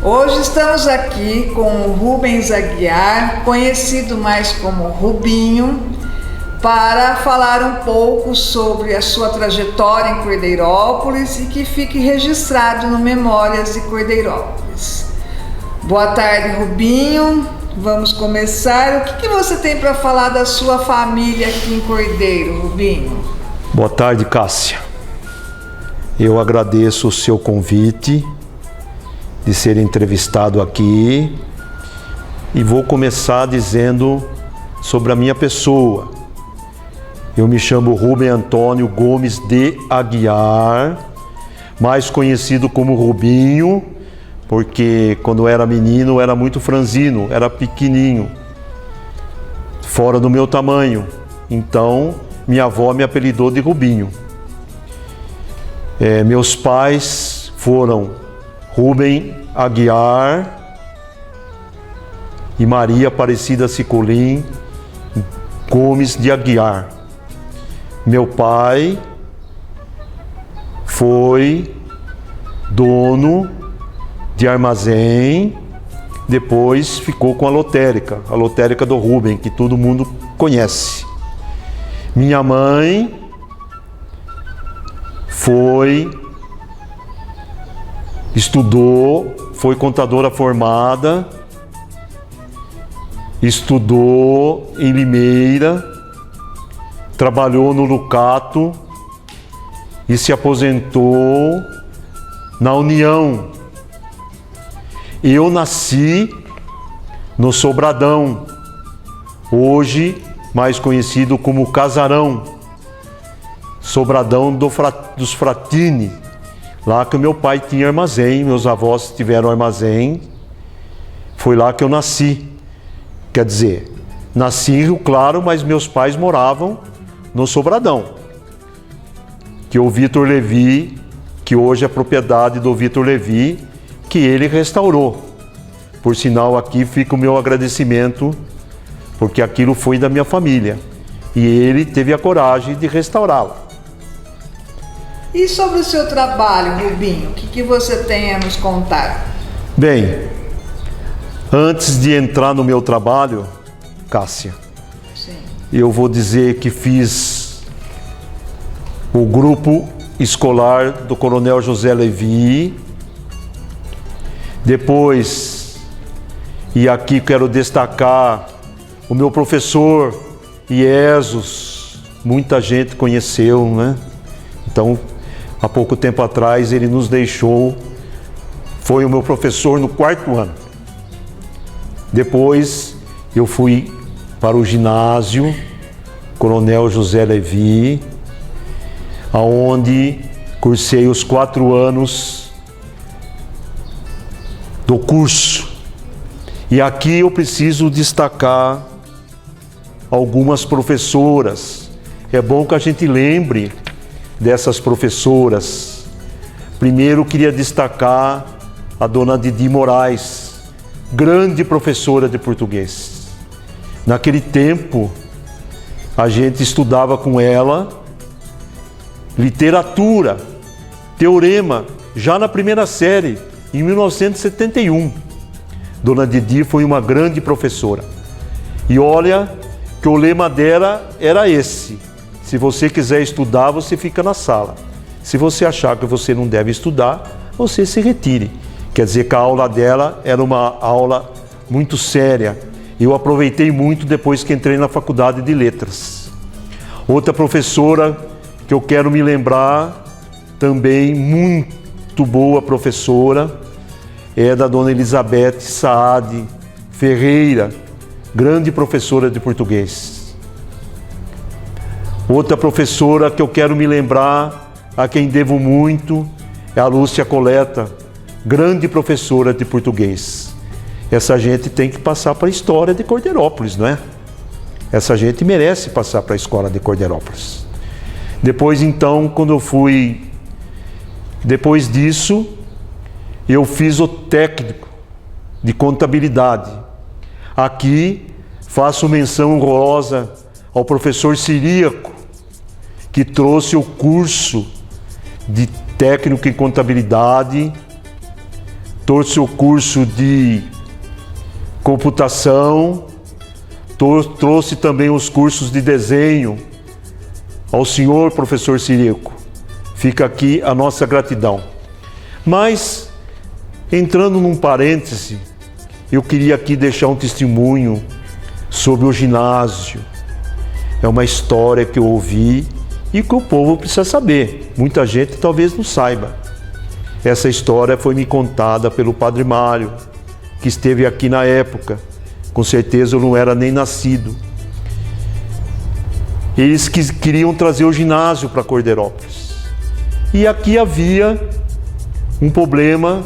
Hoje estamos aqui com o Rubens Aguiar, conhecido mais como Rubinho, para falar um pouco sobre a sua trajetória em Cordeirópolis e que fique registrado no Memórias de Cordeirópolis. Boa tarde, Rubinho. Vamos começar. O que você tem para falar da sua família aqui em Cordeiro, Rubinho? Boa tarde, Cássia. Eu agradeço o seu convite de ser entrevistado aqui e vou começar dizendo sobre a minha pessoa. Eu me chamo Rubem Antônio Gomes de Aguiar, mais conhecido como Rubinho, porque quando eu era menino eu era muito franzino, era pequenininho, fora do meu tamanho. Então minha avó me apelidou de Rubinho. Meus pais foram Rubem Aguiar e Maria Aparecida Cicolim Gomes de Aguiar. Meu pai foi dono de armazém, depois ficou com a lotérica do Rubem, que todo mundo conhece. Minha mãe estudou, foi contadora formada, estudou em Limeira, trabalhou no Lucato e se aposentou na União. Eu nasci no Sobradão, hoje mais conhecido como Casarão, Sobradão dos Fratini, lá que o meu pai tinha armazém, meus avós tiveram armazém, foi lá que eu nasci. Quer dizer, nasci em Rio Claro, mas meus pais moravam no Sobradão, que o Vitor Levi, que hoje é propriedade do Vitor Levi, que ele restaurou. Por sinal, aqui fica o meu agradecimento, porque aquilo foi da minha família, e ele teve a coragem de restaurá-la. E sobre o seu trabalho, Rubinho, o que você tem a nos contar? Bem, antes de entrar no meu trabalho, Cássia, sim, eu vou dizer que fiz o grupo escolar do Coronel José Levi. Depois, e aqui quero destacar o meu professor Iesus, muita gente conheceu, né? Então, há pouco tempo atrás ele nos deixou, foi o meu professor no 4º ano. Depois eu fui para o ginásio Coronel José Levi, aonde cursei os 4 anos do curso. E aqui eu preciso destacar algumas professoras. É bom que a gente lembre dessas professoras. Primeiro queria destacar a dona Didi Moraes, grande professora de português. Naquele tempo a gente estudava com ela literatura, teorema, já na primeira série, em 1971. Dona Didi foi uma grande professora. E olha que o lema dela era esse: se você quiser estudar, você fica na sala. Se você achar que você não deve estudar, você se retire. Quer dizer que a aula dela era uma aula muito séria. Eu aproveitei muito depois que entrei na Faculdade de Letras. Outra professora que eu quero me lembrar, também muito boa professora, é da dona Elizabeth Saad Ferreira, grande professora de português. Outra professora que eu quero me lembrar, a quem devo muito, é a Lúcia Coleta, grande professora de português. Essa gente tem que passar para a história de Cordeirópolis, não é? Essa gente merece passar para a escola de Cordeirópolis. Depois, então, depois disso, eu fiz o técnico de contabilidade. Aqui faço menção honrosa ao professor Ciríaco, que trouxe o curso de técnico em contabilidade trouxe o curso de computação, trouxe também os cursos de desenho ao senhor professor Ciríaco. Fica aqui a nossa gratidão. Mas, entrando num parêntese, eu queria aqui deixar um testemunho sobre o ginásio. É uma história que eu ouvi e que o povo precisa saber. Muita gente talvez não saiba. Essa história foi me contada pelo Padre Mário, que esteve aqui na época. Com certeza eu não era nem nascido. Eles queriam trazer o ginásio para Cordeirópolis. E aqui havia um problema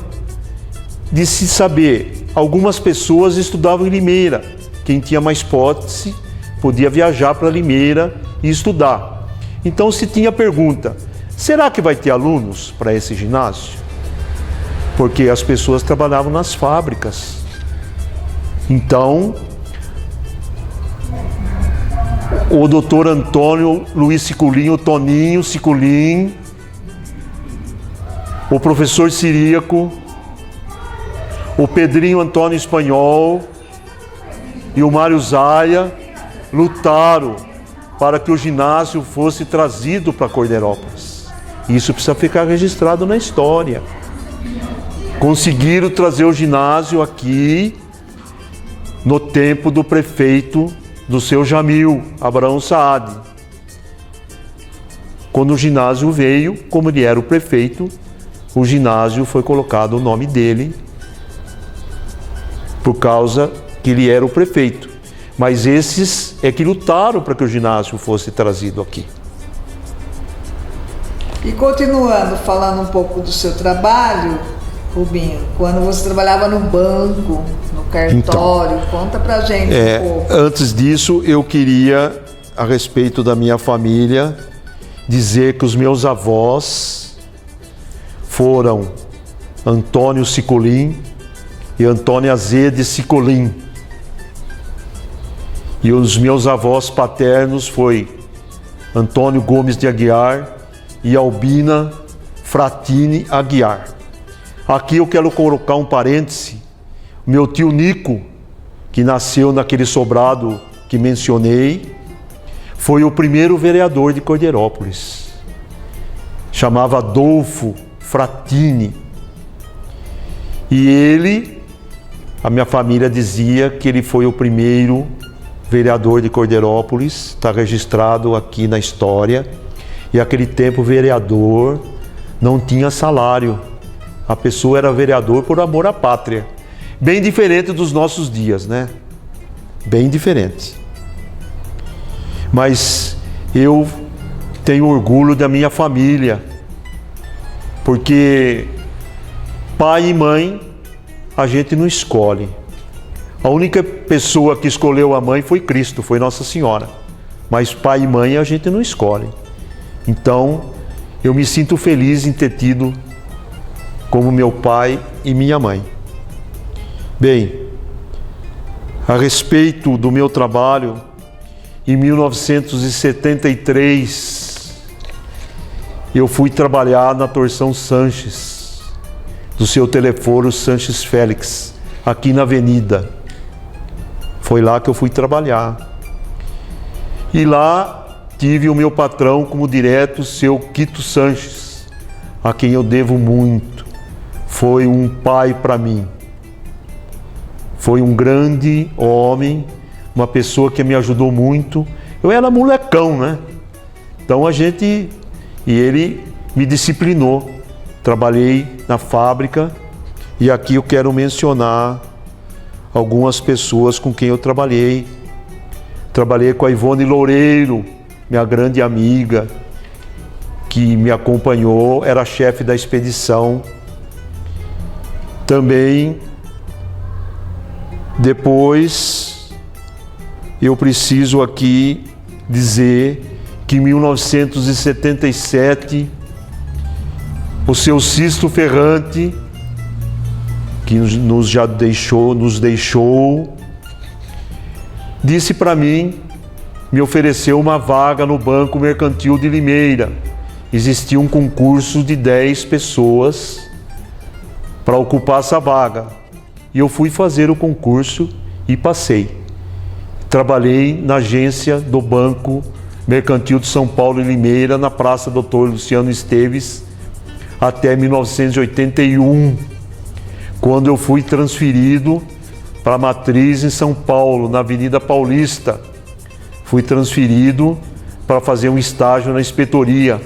de se saber. Algumas pessoas estudavam em Limeira. Quem tinha mais posse podia viajar para Limeira e estudar. Então se tinha a pergunta: será que vai ter alunos para esse ginásio? Porque as pessoas trabalhavam nas fábricas. Então, o doutor Antônio Luiz Ciculin, o Toninho Ciculin, o professor Ciríaco, o Pedrinho Antônio Espanhol e o Mário Zaia lutaram para que o ginásio fosse trazido para Cordeirópolis. Isso precisa ficar registrado na história. Conseguiram trazer o ginásio aqui no tempo do prefeito do seu Jamil, Abraão Saad. Quando o ginásio veio, como ele era o prefeito, o ginásio foi colocado o nome dele, por causa que ele era o prefeito. Mas esses é que lutaram para que o ginásio fosse trazido aqui. E continuando, falando um pouco do seu trabalho, Rubinho, quando você trabalhava no banco, no cartório, então, conta pra gente um pouco. Antes disso, eu queria, a respeito da minha família, dizer que os meus avós foram Antônio Ciculin e Antônia Zede Ciculin. E os meus avós paternos foi Antônio Gomes de Aguiar e Albina Fratini Aguiar. Aqui eu quero colocar um parêntese. Meu tio Nico, que nasceu naquele sobrado que mencionei, foi o primeiro vereador de Cordeirópolis. Chamava Adolfo Fratini. E ele, a minha família dizia que ele foi o primeiro vereador de Cordeirópolis, está registrado aqui na história. E naquele tempo o vereador não tinha salário. A pessoa era vereador por amor à pátria. Bem diferente dos nossos dias, né? Bem diferente. Mas eu tenho orgulho da minha família, porque pai e mãe a gente não escolhe. A única pessoa que escolheu a mãe foi Cristo, foi Nossa Senhora. Mas pai e mãe a gente não escolhe. Então, eu me sinto feliz em ter tido como meu pai e minha mãe. Bem, a respeito do meu trabalho, em 1973, eu fui trabalhar na Torção Sanches, do seu telefone Sanches Félix, aqui na Avenida. Foi lá que eu fui trabalhar. E lá tive o meu patrão como direto, o seu Quito Sanches, a quem eu devo muito. Foi um pai para mim. Foi um grande homem, uma pessoa que me ajudou muito. Eu era molecão, né? Então e ele me disciplinou. Trabalhei na fábrica e aqui eu quero mencionar algumas pessoas com quem eu trabalhei. Trabalhei com a Ivone Loureiro, minha grande amiga, que me acompanhou, era chefe da expedição. Também, depois, eu preciso aqui dizer que em 1977, o seu Sisto Ferrante, que nos deixou, disse para mim, me ofereceu uma vaga no Banco Mercantil de Limeira. Existia um concurso de 10 pessoas para ocupar essa vaga. E eu fui fazer o concurso e passei. Trabalhei na agência do Banco Mercantil de São Paulo, em Limeira, na Praça Dr. Luciano Esteves, até 1981, quando eu fui transferido para a matriz em São Paulo, na Avenida Paulista. Fui transferido para fazer um estágio na inspetoria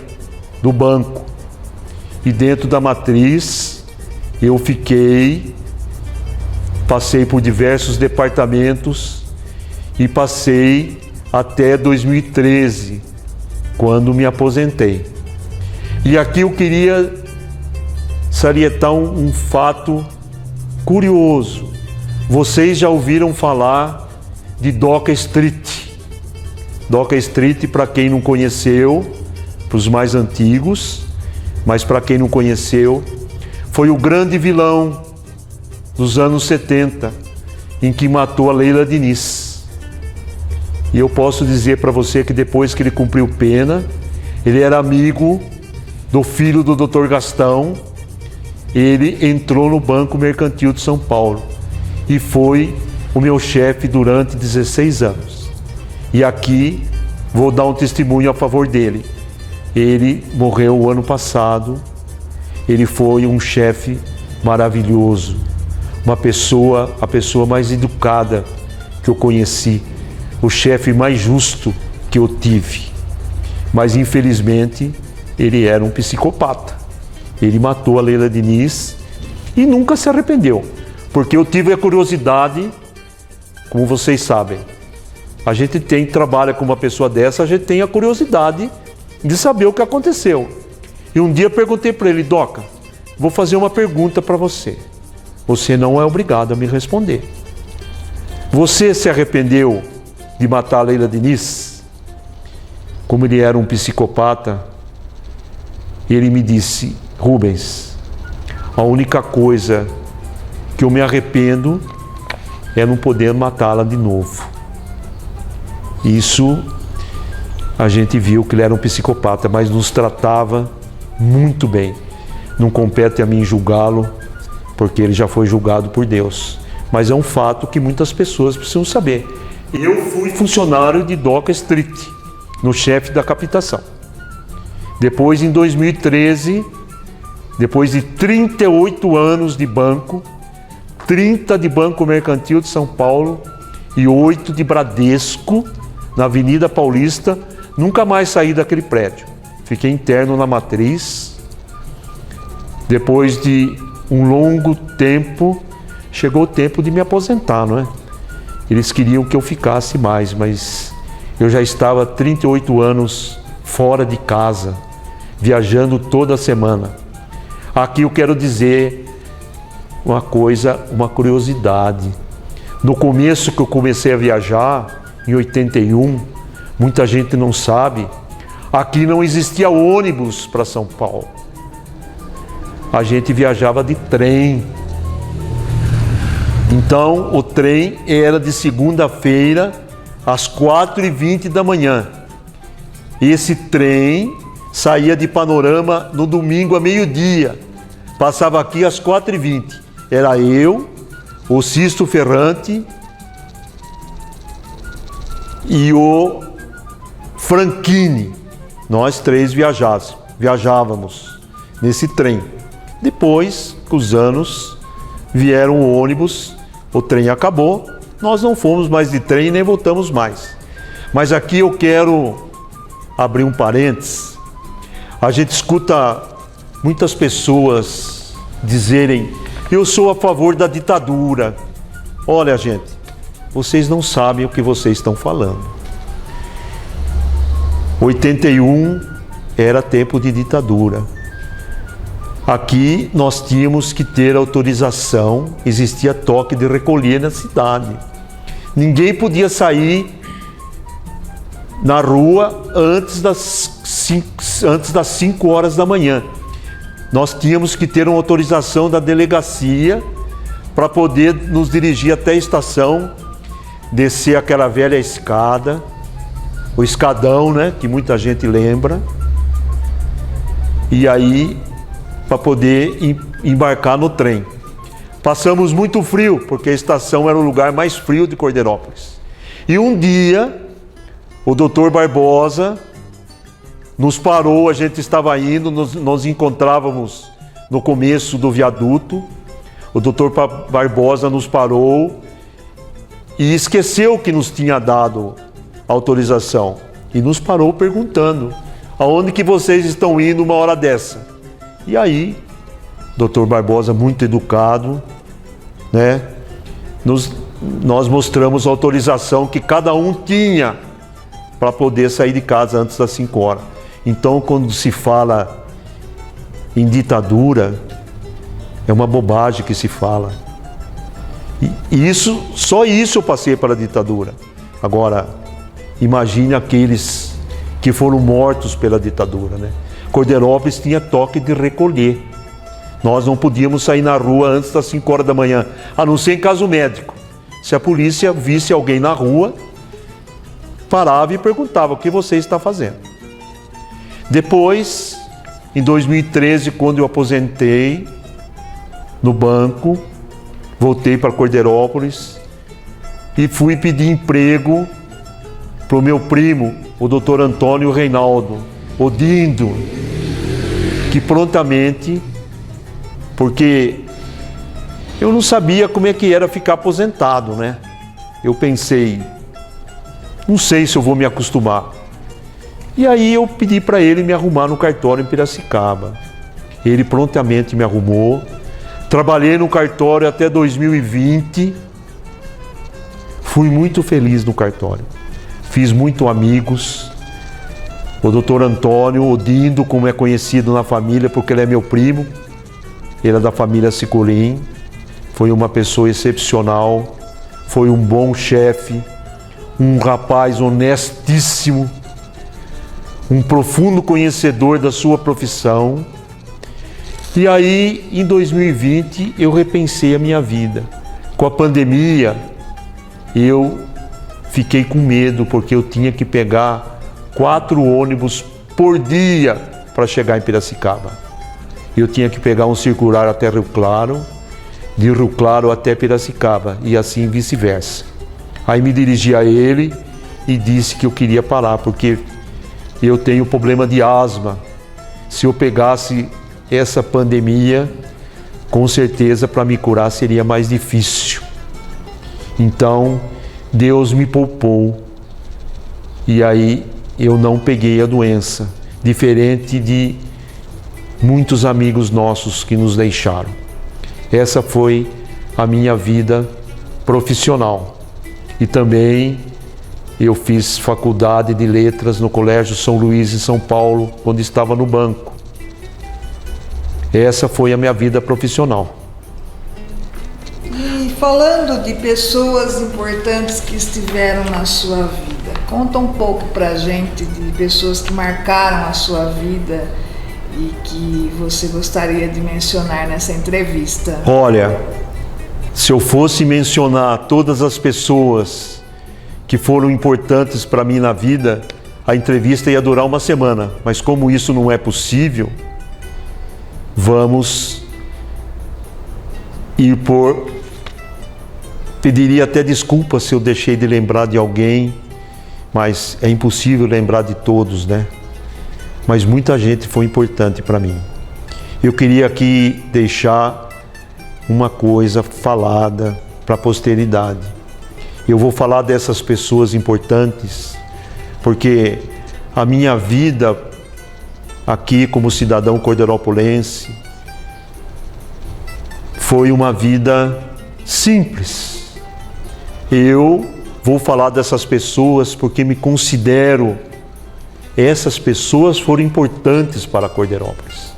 do banco. E dentro da matriz eu passei por diversos departamentos e passei até 2013, quando me aposentei. E aqui eu queria salientar um fato curioso. Vocês já ouviram falar de Doca Street? Doca Street, para quem não conheceu, para os mais antigos, mas para quem não conheceu, foi o grande vilão dos anos 70, em que matou a Leila Diniz. E eu posso dizer para você que depois que ele cumpriu pena, ele era amigo do filho do Dr. Gastão. Ele entrou no Banco Mercantil de São Paulo e foi o meu chefe durante 16 anos. E aqui vou dar um testemunho a favor dele. Ele morreu o ano passado. Ele foi um chefe maravilhoso, a pessoa mais educada que eu conheci, o chefe mais justo que eu tive. Mas infelizmente ele era um psicopata. Ele matou a Leila Diniz e nunca se arrependeu, porque eu tive a curiosidade, como vocês sabem, a gente trabalha com uma pessoa dessa, a gente tem a curiosidade de saber o que aconteceu. E um dia perguntei para ele: Doca, vou fazer uma pergunta para você. Você não é obrigado a me responder. Você se arrependeu de matar a Leila Diniz? Como ele era um psicopata, ele me disse: Rubens, a única coisa que eu me arrependo é não poder matá-la de novo. Isso a gente viu que ele era um psicopata, mas nos tratava muito bem. Não compete a mim julgá-lo, porque ele já foi julgado por Deus. Mas é um fato que muitas pessoas precisam saber. Eu fui funcionário de Doca Street, no chefe da captação. Depois, em 2013, depois de 38 anos de banco, 30 de Banco Mercantil de São Paulo e 8 de Bradesco, na Avenida Paulista, nunca mais saí daquele prédio. Fiquei interno na matriz. Depois de um longo tempo, chegou o tempo de me aposentar, não é? Eles queriam que eu ficasse mais, mas eu já estava 38 anos fora de casa, viajando toda semana. Aqui eu quero dizer uma coisa, uma curiosidade. No começo que eu comecei a viajar, em 81, muita gente não sabe, aqui não existia ônibus para São Paulo. A gente viajava de trem. Então, o trem era de segunda-feira às 4h20 da manhã. Esse trem saía de Panorama no domingo a meio-dia. Passava aqui às 4h20. Era eu, o Sisto Ferrante e o Franchini. Nós três viajávamos nesse trem. Depois, com os anos, vieram o ônibus, o trem acabou, nós não fomos mais de trem nem voltamos mais. Mas aqui eu quero abrir um parênteses. A gente escuta muitas pessoas dizerem: eu sou a favor da ditadura. Olha, gente, vocês não sabem o que vocês estão falando. 81 era tempo de ditadura. Aqui nós tínhamos que ter autorização, existia toque de recolher na cidade. Ninguém podia sair na rua antes das 5 horas da manhã. Nós tínhamos que ter uma autorização da delegacia para poder nos dirigir até a estação, descer aquela velha escada, o escadão, né, que muita gente lembra, e aí para poder embarcar no trem. Passamos muito frio, porque a estação era o lugar mais frio de Cordeirópolis. E um dia, o Dr. Barbosa nos parou, a gente estava indo, nós encontrávamos no começo do viaduto. O Dr. Barbosa nos parou e esqueceu que nos tinha dado autorização. E nos parou perguntando: aonde que vocês estão indo uma hora dessa? E aí, Dr. Barbosa, muito educado, né, nós mostramos a autorização que cada um tinha para poder sair de casa antes das 5 horas. Então, quando se fala em ditadura, é uma bobagem que se fala. E só isso eu passei pela ditadura. Agora, imagine aqueles que foram mortos pela ditadura, né? Cordeirópolis tinha toque de recolher. Nós não podíamos sair na rua antes das 5 horas da manhã, a não ser em caso médico. Se a polícia visse alguém na rua, parava e perguntava: o que você está fazendo? Depois, em 2013, quando eu aposentei no banco, voltei para Cordeirópolis e fui pedir emprego para o meu primo, o Dr. Antônio Reinaldo Odindo, que prontamente, porque eu não sabia como é que era ficar aposentado, né? Eu pensei, não sei se eu vou me acostumar. E aí eu pedi para ele me arrumar no cartório em Piracicaba. Ele prontamente me arrumou. Trabalhei no cartório até 2020. Fui muito feliz no cartório. Fiz muitos amigos. O doutor Antônio Odindo, como é conhecido na família, porque ele é meu primo. Ele é da família Sicolim. Foi uma pessoa excepcional. Foi um bom chefe. Um rapaz honestíssimo. Um profundo conhecedor da sua profissão. E aí, em 2020, eu repensei a minha vida. Com a pandemia, eu fiquei com medo, porque eu tinha que pegar 4 ônibus por dia para chegar em Piracicaba. Eu tinha que pegar um circular até Rio Claro, de Rio Claro até Piracicaba, e assim vice-versa. Aí me dirigi a ele e disse que eu queria parar, porque eu tenho problema de asma. Se eu pegasse essa pandemia, com certeza para me curar seria mais difícil. Então, Deus me poupou. E aí eu não peguei a doença, diferente de muitos amigos nossos que nos deixaram. Essa foi a minha vida profissional. E também eu fiz faculdade de letras no Colégio São Luís em São Paulo, quando estava no banco. Essa foi a minha vida profissional. E falando de pessoas importantes que estiveram na sua vida, conta um pouco pra gente de pessoas que marcaram a sua vida e que você gostaria de mencionar nessa entrevista. Olha, se eu fosse mencionar todas as pessoas que foram importantes para mim na vida, a entrevista ia durar uma semana. Mas como isso não é possível, vamos ir por... Pediria até desculpa se eu deixei de lembrar de alguém, mas é impossível lembrar de todos, né? Mas muita gente foi importante para mim. Eu queria aqui deixar uma coisa falada para a posteridade. Eu vou falar dessas pessoas importantes, porque a minha vida aqui como cidadão cordeirópolense foi uma vida simples. Eu vou falar dessas pessoas porque me considero, essas pessoas foram importantes para Cordeirópolis.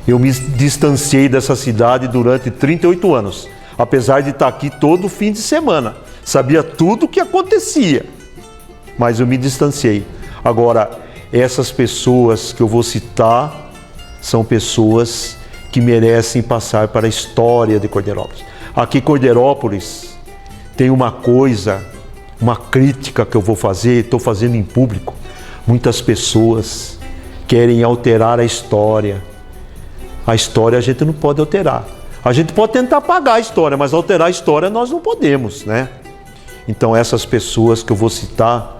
Eu me distanciei dessa cidade durante 38 anos, apesar de estar aqui todo fim de semana. Sabia tudo o que acontecia, mas eu me distanciei. Agora, essas pessoas que eu vou citar são pessoas que merecem passar para a história de Cordeirópolis. Aqui Cordeirópolis tem uma coisa, uma crítica que eu vou fazer, estou fazendo em público. Muitas pessoas querem alterar a história A história a gente não pode alterar. A gente pode tentar apagar a história, mas alterar a história nós não podemos, né? Então essas pessoas que eu vou citar,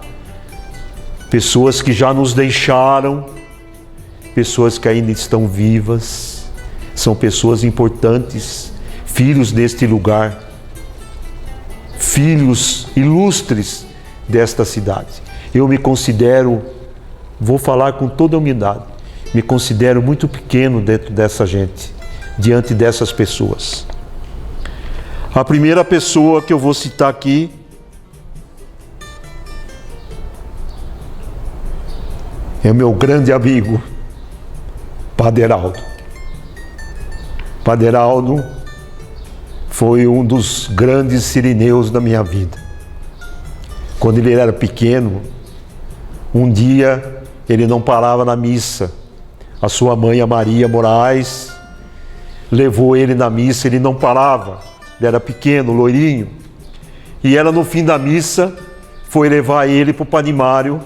pessoas que já nos deixaram, pessoas que ainda estão vivas, são pessoas importantes, filhos deste lugar, filhos ilustres desta cidade. Eu me considero, vou falar com toda humildade, me considero muito pequeno dentro dessa gente, diante dessas pessoas. A primeira pessoa que eu vou citar aqui é meu grande amigo, Padre Heraldo. Padre Heraldo foi um dos grandes sirineus da minha vida. Quando ele era pequeno, um dia ele não parava na missa. A sua mãe, a Maria Moraes, levou ele na missa, ele não parava. Ele era pequeno, loirinho. E ela, no fim da missa, foi levar ele para o Padre Mário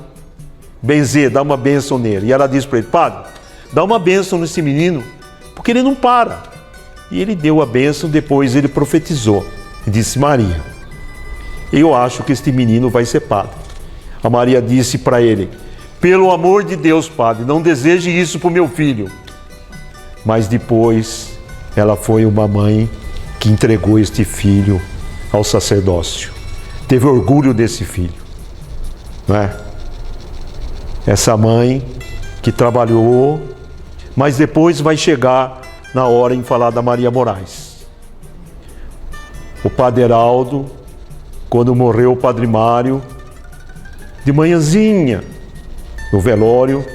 benzer, dar uma bênção nele. E ela disse para ele: padre, dá uma bênção nesse menino, porque ele não para. E ele deu a bênção, depois ele profetizou. E disse: Maria, eu acho que este menino vai ser padre. A Maria disse para ele: pelo amor de Deus, padre, não deseje isso para o meu filho. Mas depois ela foi uma mãe que entregou este filho ao sacerdócio. Teve orgulho desse filho, não é? Essa mãe que trabalhou, mas depois vai chegar na hora em falar da Maria Moraes. O Padre Heraldo, quando morreu o Padre Mário, de manhãzinha, no velório,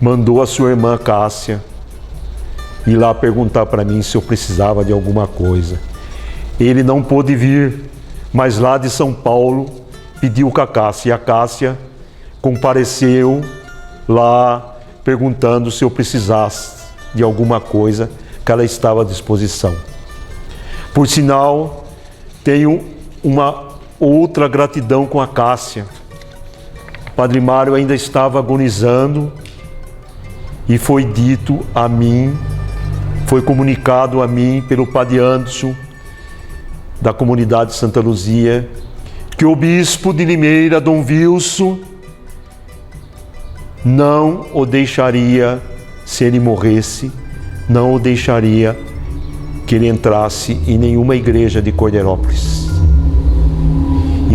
mandou a sua irmã Cássia ir lá perguntar para mim se eu precisava de alguma coisa. Ele não pôde vir, mas lá de São Paulo pediu com a Cássia, e a Cássia compareceu lá perguntando se eu precisasse de alguma coisa, que ela estava à disposição. Por sinal, tenho uma outra gratidão com a Cássia. O Padre Mário ainda estava agonizando e foi dito a mim, foi comunicado a mim pelo Padre Anderson, da comunidade Santa Luzia, que o bispo de Limeira, Dom Wilson, não o deixaria, se ele morresse, não o deixaria que ele entrasse em nenhuma igreja de Cordeirópolis.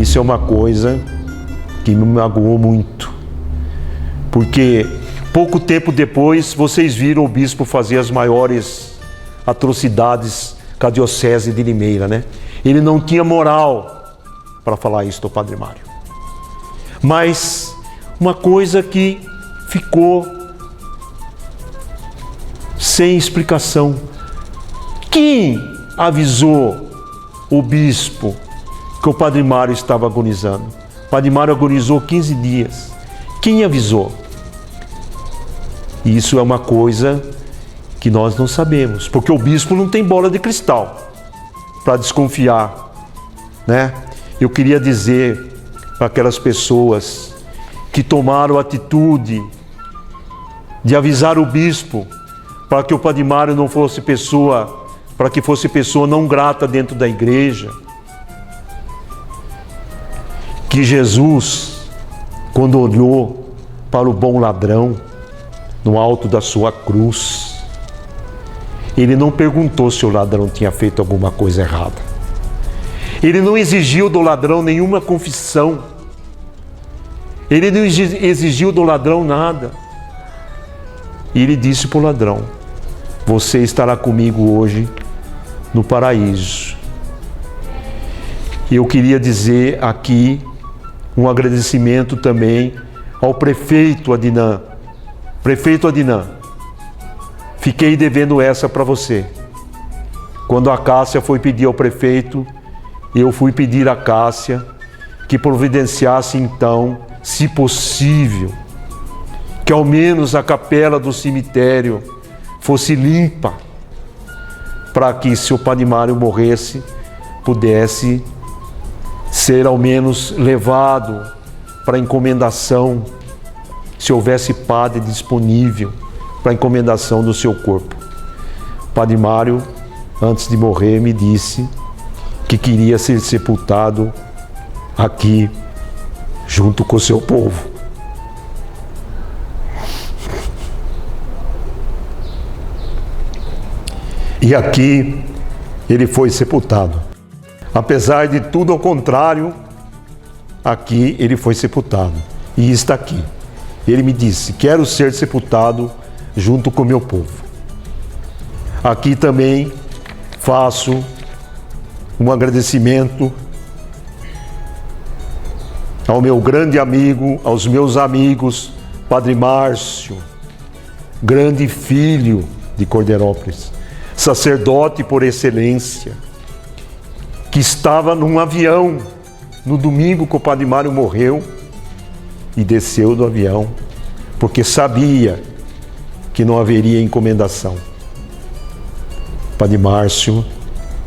Isso é uma coisa que me magoou muito, porque pouco tempo depois vocês viram o bispo fazer as maiores atrocidades com a diocese de Limeira, né? Ele não tinha moral para falar isso do Padre Mário. Mas uma coisa que ficou sem explicação. Quem avisou o bispo que o Padre Mário estava agonizando? O Padre Mário agonizou 15 dias. Quem avisou? Isso é uma coisa que nós não sabemos, porque o bispo não tem bola de cristal para desconfiar, né? Eu queria dizer para aquelas pessoas que tomaram a atitude de avisar o bispo para que o Padre Mário não fosse pessoa, para que fosse pessoa não grata dentro da igreja, que Jesus, quando olhou para o bom ladrão no alto da sua cruz, ele não perguntou se o ladrão tinha feito alguma coisa errada. Ele não exigiu do ladrão nenhuma confissão. Ele não exigiu do ladrão nada. E ele disse para o ladrão: você estará comigo hoje no paraíso. E eu queria dizer aqui um agradecimento também ao prefeito Adinã. Prefeito Adinã, fiquei devendo essa para você. Quando a Cássia foi pedir ao prefeito, eu fui pedir à Cássia que providenciasse então, se possível, que ao menos a capela do cemitério fosse limpa, para que, se o Padre Mário morresse, pudesse ser ao menos levado para encomendação, se houvesse padre disponível para encomendação do seu corpo. Padre Mário, antes de morrer, me disse que queria ser sepultado aqui, junto com o seu povo. E aqui ele foi sepultado. Apesar de tudo ao contrário, aqui ele foi sepultado. E está aqui. Ele me disse: quero ser sepultado junto com o meu povo. Aqui também faço um agradecimento ao meu grande amigo, aos meus amigos, Padre Márcio, grande filho de Cordeirópolis, sacerdote por excelência, que estava num avião no domingo que o Padre Mário morreu e desceu do avião, porque sabia que não haveria encomendação. Padre Márcio,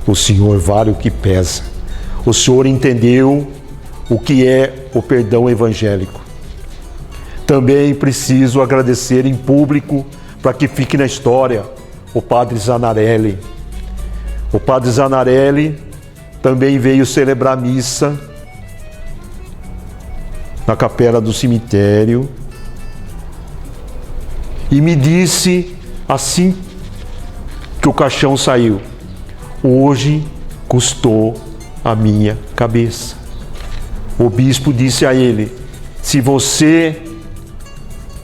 o senhor vale o que pesa. O senhor entendeu o que é o perdão evangélico. Também preciso agradecer em público, para que fique na história, o Padre Zanarelli. O Padre Zanarelli também veio celebrar missa na capela do cemitério e me disse, assim que o caixão saiu: hoje custou a minha cabeça. O bispo disse a ele: se você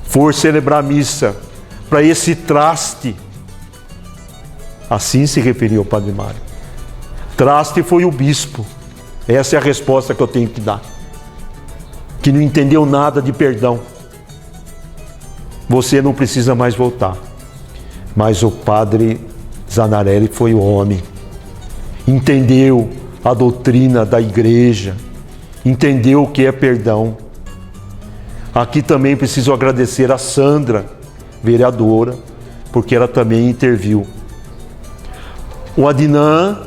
for celebrar missa para esse traste, assim se referiu ao Padre Mário. Traste foi o bispo. Essa é a resposta que eu tenho que dar. Que não entendeu nada de perdão. Você não precisa mais voltar. Mas o Padre Zanarelli foi o homem. Entendeu a doutrina da igreja. Entendeu o que é perdão. Aqui também preciso agradecer a Sandra, vereadora, porque ela também interviu. O Adnan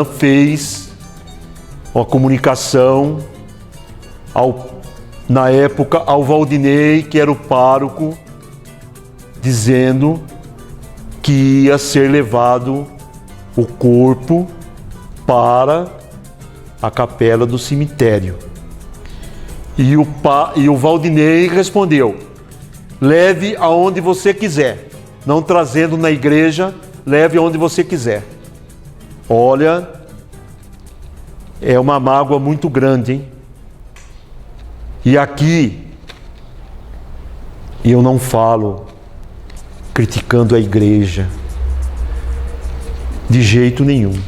fez uma comunicação na época ao Valdinei, que era o pároco, dizendo que ia ser levado o corpo para a capela do cemitério. E o Valdinei respondeu: leve aonde você quiser, não trazendo na igreja, leve aonde você quiser. Olha, é uma mágoa muito grande, hein? E aqui eu não falo criticando a igreja, de jeito nenhum.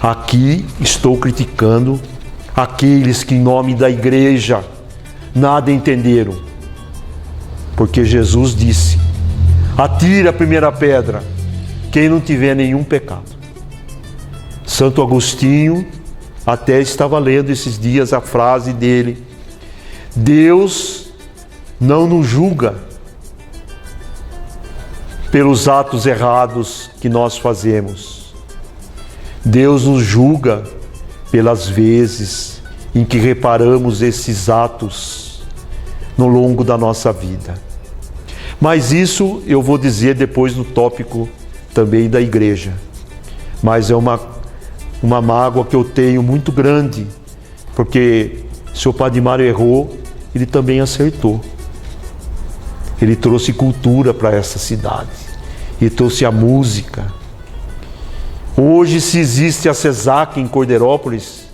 Aqui estou criticando aqueles que em nome da igreja nada entenderam. Porque Jesus disse: atire a primeira pedra quem não tiver nenhum pecado. Santo Agostinho até estava lendo esses dias a frase dele: Deus não nos julga pelos atos errados que nós fazemos. Deus nos julga pelas vezes em que reparamos esses atos no longo da nossa vida. Mas isso eu vou dizer depois no tópico também da igreja. Mas é uma mágoa que eu tenho muito grande, porque se o Padre Mário errou, ele também acertou. Ele trouxe cultura para essa cidade, ele trouxe a música. Hoje, se existe a CESAC em Cordeirópolis,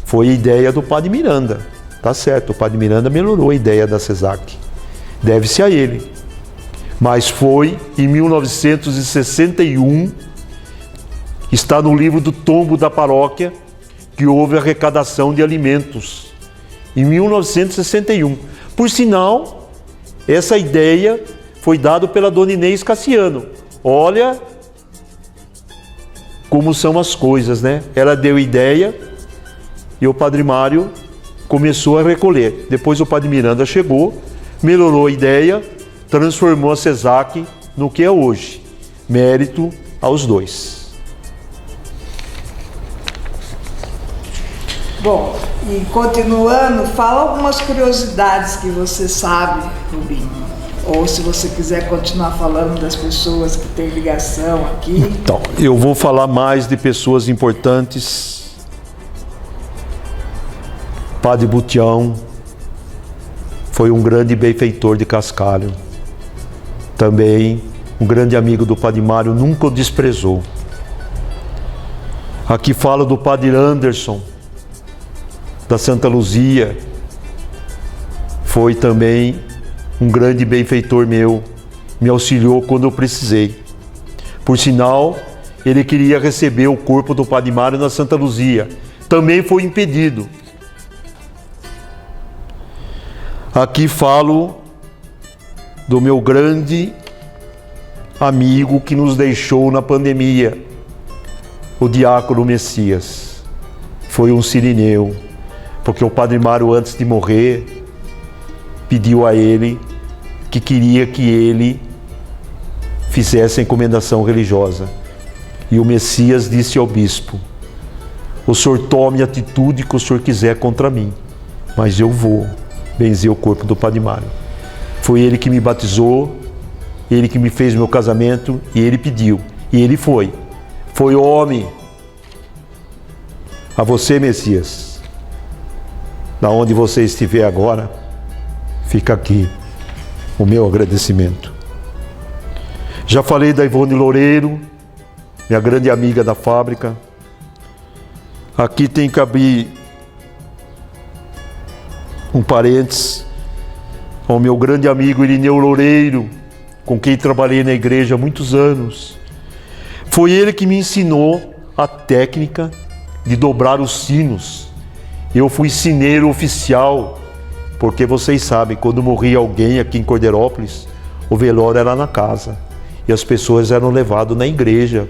foi a ideia do Padre Miranda. Tá certo, o Padre Miranda melhorou a ideia da CESAC. Deve-se a ele. Mas foi em 1961, está no livro do tombo da paróquia, que houve arrecadação de alimentos. Em 1961. Por sinal, essa ideia foi dada pela Dona Inês Cassiano. Olha como são as coisas, né? Ela deu ideia e o Padre Mário começou a recolher. Depois o Padre Miranda chegou, melhorou a ideia, transformou a CESAC no que é hoje. Mérito aos dois. Bom, e continuando, fala algumas curiosidades que você sabe, Rubinho. Ou se você quiser continuar falando das pessoas que têm ligação aqui. Então, eu vou falar mais de pessoas importantes. Padre Butião foi um grande benfeitor de Cascalho. Também um grande amigo do Padre Mário, nunca o desprezou. Aqui falo do Padre Anderson, da Santa Luzia. Foi também um grande benfeitor meu, me auxiliou quando eu precisei. Por sinal, ele queria receber o corpo do Padre Mário na Santa Luzia. Também foi impedido. Aqui falo do meu grande amigo que nos deixou na pandemia, o diácono Messias. Foi um sirineu, porque o Padre Mário, antes de morrer, pediu a ele que queria que ele fizesse a encomendação religiosa. E o Messias disse ao bispo: o senhor tome a atitude que o senhor quiser contra mim, mas eu vou benzer o corpo do Padre Mário. Foi ele que me batizou, ele que me fez meu casamento, e ele pediu, e ele foi. Foi homem. A você, Messias, da onde você estiver agora, fica aqui o meu agradecimento. Já falei da Ivone Loureiro, minha grande amiga da fábrica. Aqui tem que abrir um parênteses ao meu grande amigo Irineu Loureiro, com quem trabalhei na igreja há muitos anos. Foi ele que me ensinou a técnica de dobrar os sinos. Eu fui sineiro oficial, porque vocês sabem, quando morria alguém aqui em Cordeirópolis, o velório era na casa e as pessoas eram levadas na igreja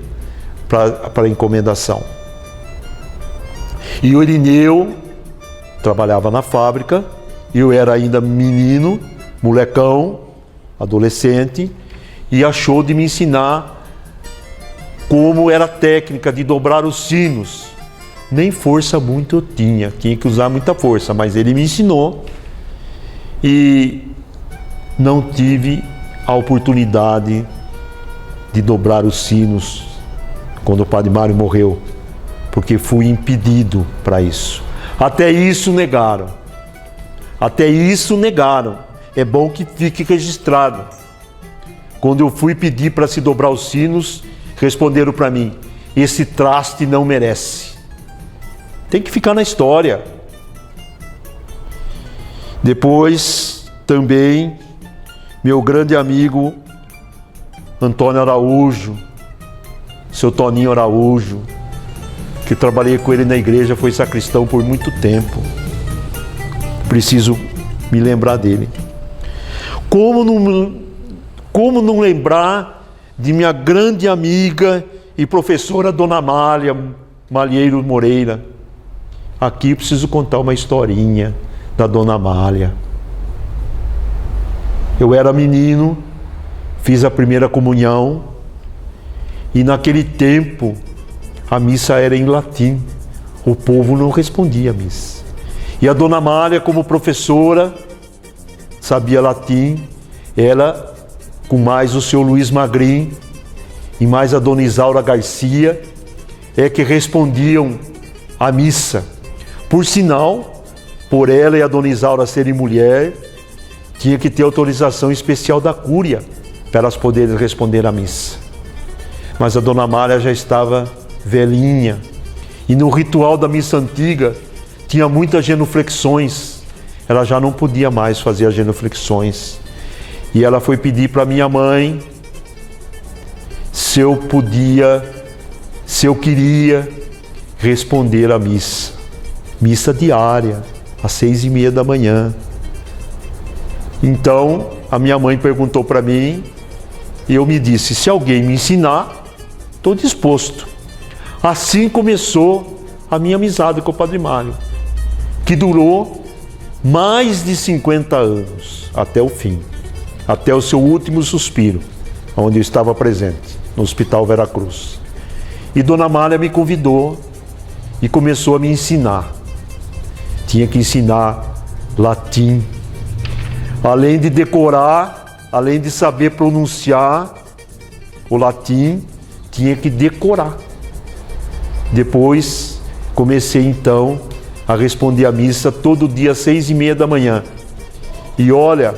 para a encomendação. E o Irineu trabalhava na fábrica, eu era ainda menino, molecão, adolescente, e achou de me ensinar como era a técnica de dobrar os sinos. Nem força muito eu tinha que usar muita força, mas ele me ensinou. E não tive a oportunidade de dobrar os sinos quando o Padre Mário morreu, porque fui impedido para isso. Até isso negaram. Até isso negaram. É bom que fique registrado. Quando eu fui pedir para se dobrar os sinos, responderam para mim: esse traste não merece. Tem que ficar na história. Depois, também, meu grande amigo Antônio Araújo, seu Toninho Araújo, que trabalhei com ele na igreja, foi sacristão por muito tempo. Preciso me lembrar dele. Como não lembrar de minha grande amiga e professora Dona Amália Malheiro Moreira? Aqui preciso contar uma historinha da Dona Amália. Eu era menino, fiz a primeira comunhão e naquele tempo a missa era em latim. O povo não respondia a missa. E a Dona Amália, como professora, sabia latim. Ela, com mais o seu Luiz Magrin e mais a Dona Isaura Garcia, é que respondiam a missa. Por sinal, por ela e a Dona Isaura serem mulher, tinha que ter autorização especial da cúria para elas poderem responder à missa. Mas a Dona Amália já estava velhinha, e no ritual da missa antiga tinha muitas genuflexões. Ela já não podia mais fazer as genuflexões. E ela foi pedir para minha mãe se eu queria responder à missa. Missa diária, às 6:30 da manhã. Então, a minha mãe perguntou para mim, e eu me disse: se alguém me ensinar, estou disposto. Assim começou a minha amizade com o Padre Mário, que durou mais de 50 anos, até o fim, até o seu último suspiro, onde eu estava presente, no Hospital Veracruz. E Dona Amália me convidou e começou a me ensinar. Tinha que ensinar latim. Além de decorar além de saber pronunciar o latim, tinha que decorar. Depois comecei então a responder a missa todo dia às 6h30 da manhã. E olha,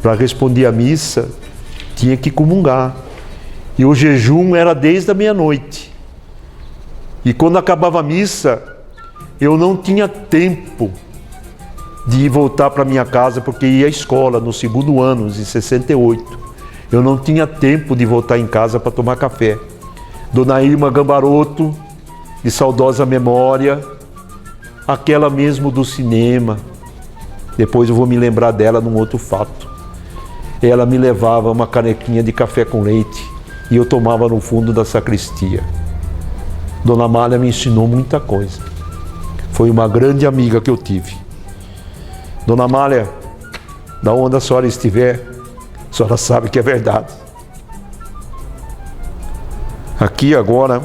para responder a missa tinha que comungar. E o jejum era desde a meia-noite. E quando acabava a missa, eu não tinha tempo de voltar para minha casa, porque ia à escola no segundo ano, em 68. Eu não tinha tempo de voltar em casa para tomar café. Dona Irma Gambaroto, de saudosa memória, aquela mesmo do cinema. Depois eu vou me lembrar dela num outro fato. Ela me levava uma canequinha de café com leite e eu tomava no fundo da sacristia. Dona Amália me ensinou muita coisa. Foi uma grande amiga que eu tive. Dona Amália, da onde a senhora estiver, a senhora sabe que é verdade. Aqui agora,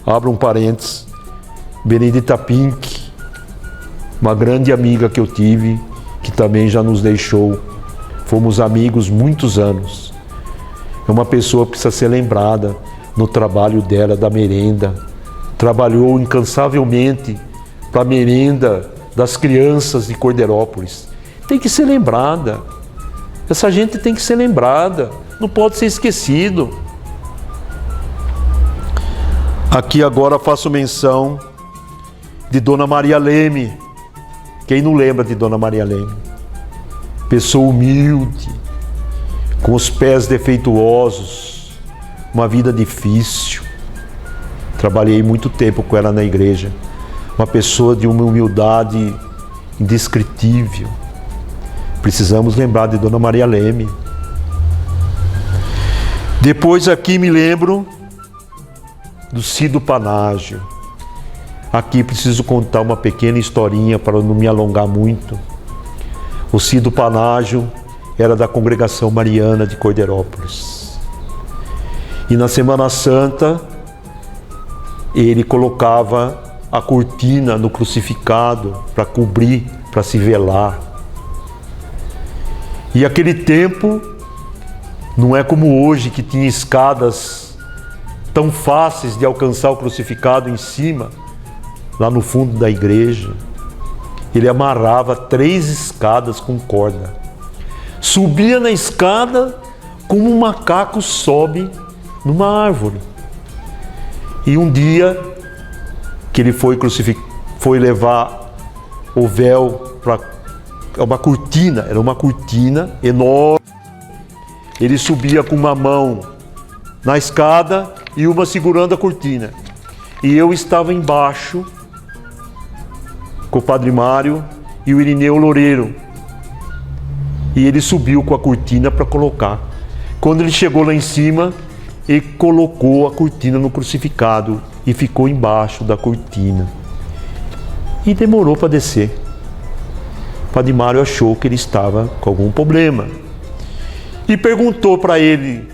abro um parênteses, Benedita Pink, uma grande amiga que eu tive, que também já nos deixou. Fomos amigos muitos anos. É uma pessoa que precisa ser lembrada no trabalho dela, da merenda. Trabalhou incansavelmente para a merenda das crianças de Cordeirópolis. Tem que ser lembrada. Essa gente tem que ser lembrada. Não pode ser esquecido. Aqui agora faço menção de Dona Maria Leme. Quem não lembra de Dona Maria Leme? Pessoa humilde, com os pés defeituosos, uma vida difícil. Trabalhei muito tempo com ela na igreja. Uma pessoa de uma humildade indescritível. Precisamos lembrar de Dona Maria Leme. Depois aqui me lembro do Cido Panágio. Aqui preciso contar uma pequena historinha para não me alongar muito. O Cido Panágio era da Congregação Mariana de Cordeirópolis. E na Semana Santa, ele colocava a cortina no crucificado para cobrir, para se velar. E aquele tempo não é como hoje, que tinha escadas tão fáceis de alcançar o crucificado em cima, lá no fundo da igreja. Ele amarrava 3 escadas com corda. Subia na escada como um macaco sobe numa árvore. E um dia que ele foi levar o véu para uma cortina, era uma cortina enorme. Ele subia com uma mão na escada e uma segurando a cortina. E eu estava embaixo com o Padre Mário e o Irineu Loureiro. E ele subiu com a cortina para colocar. Quando ele chegou lá em cima, ele colocou a cortina no crucificado e ficou embaixo da cortina. E demorou para descer. O Padre Mário achou que ele estava com algum problema. E perguntou para ele,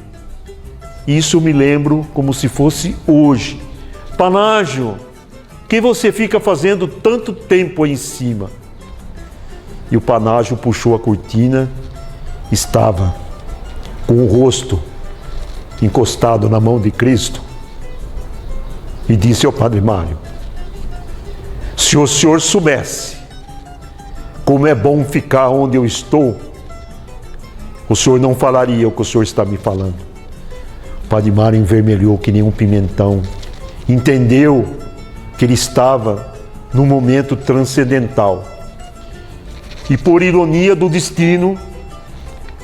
isso eu me lembro como se fosse hoje: Panágio, que você fica fazendo tanto tempo aí em cima? E o Panágio puxou a cortina, estava com o rosto encostado na mão de Cristo e disse ao Padre Mário: se o senhor soubesse como é bom ficar onde eu estou, o senhor não falaria o que o senhor está me falando. O Padre Mário envermelhou que nem um pimentão, entendeu que ele estava num momento transcendental. E por ironia do destino,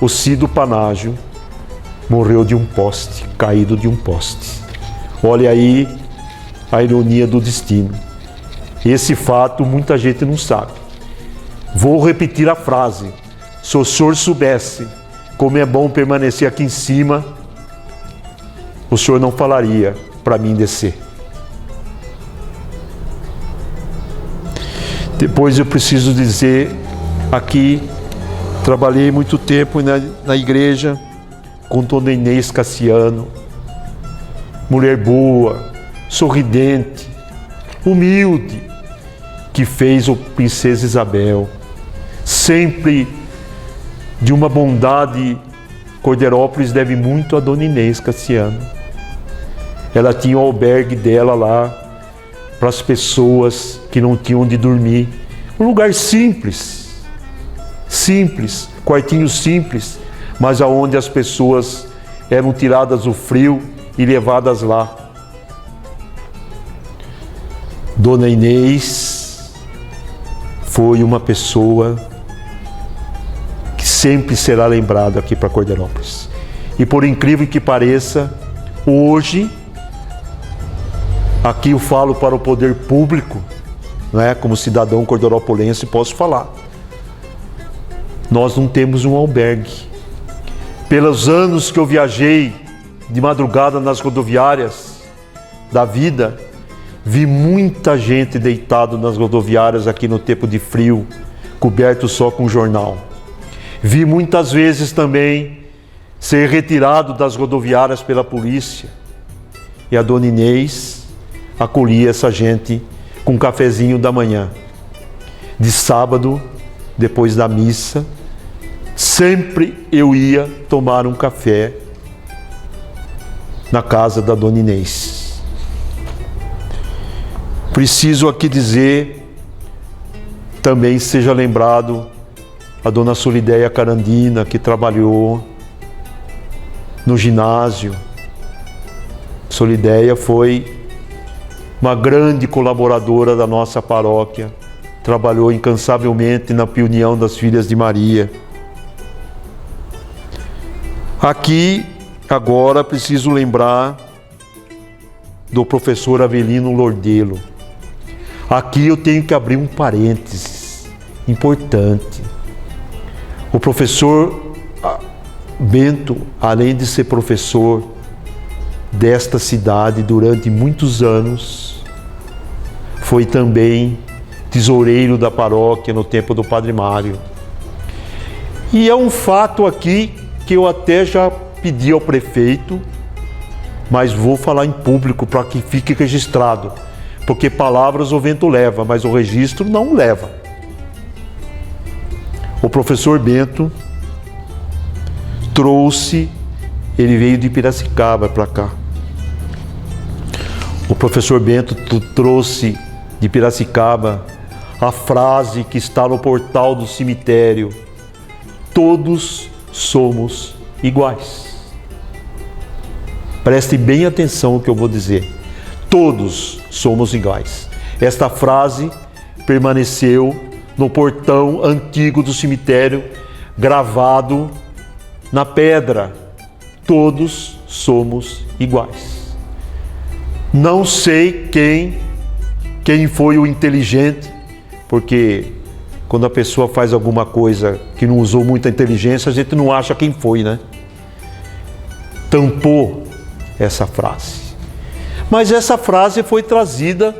o Cido Panágio morreu de um poste, caído de um poste. Olha aí a ironia do destino. Esse fato muita gente não sabe. Vou repetir a frase: se o senhor soubesse como é bom permanecer aqui em cima, o senhor não falaria para mim descer. Depois eu preciso dizer, aqui, trabalhei muito tempo na igreja com Dona Inês Cassiano, mulher boa, sorridente, humilde, que fez o Princesa Isabel, sempre de uma bondade. Cordeirópolis deve muito a Dona Inês Cassiano. Ela tinha o albergue dela lá para as pessoas que não tinham onde dormir. Um lugar simples, quartinho simples, mas aonde as pessoas eram tiradas do frio e levadas lá. Dona Inês foi uma pessoa que sempre será lembrada aqui para Cordeirópolis. E por incrível que pareça, hoje, aqui eu falo para o poder público, né, como cidadão cordeirópolense posso falar. Nós não temos um albergue. Pelos anos que eu viajei de madrugada nas rodoviárias da vida, vi muita gente deitado nas rodoviárias aqui no tempo de frio, coberto só com jornal. Vi muitas vezes também ser retirado das rodoviárias pela polícia. E a Dona Inês acolhia essa gente com um cafezinho da manhã. De sábado, depois da missa, sempre eu ia tomar um café na casa da Dona Inês. Preciso aqui dizer, também seja lembrado a Dona Solidéia Carandina, que trabalhou no ginásio. Solidéia foi uma grande colaboradora da nossa paróquia, trabalhou incansavelmente na União das Filhas de Maria. Aqui, agora, preciso lembrar do professor Avelino Lordelo. Aqui eu tenho que abrir um parênteses importante. O professor Bento, além de ser professor desta cidade durante muitos anos, foi também tesoureiro da paróquia no tempo do Padre Mário. E é um fato aqui que eu até já pedi ao prefeito, mas vou falar em público para que fique registrado, porque palavras o vento leva, mas o registro não leva. O professor Bento ele veio de Piracicaba para cá. O professor Bento trouxe de Piracicaba a frase que está no portal do cemitério: todos somos iguais. Preste bem atenção no que eu vou dizer. Todos somos iguais. Esta frase permaneceu no portão antigo do cemitério, gravado na pedra. Todos somos iguais. Não sei quem foi o inteligente, porque quando a pessoa faz alguma coisa que não usou muita inteligência, a gente não acha quem foi, né? Tampou essa frase. Mas essa frase foi trazida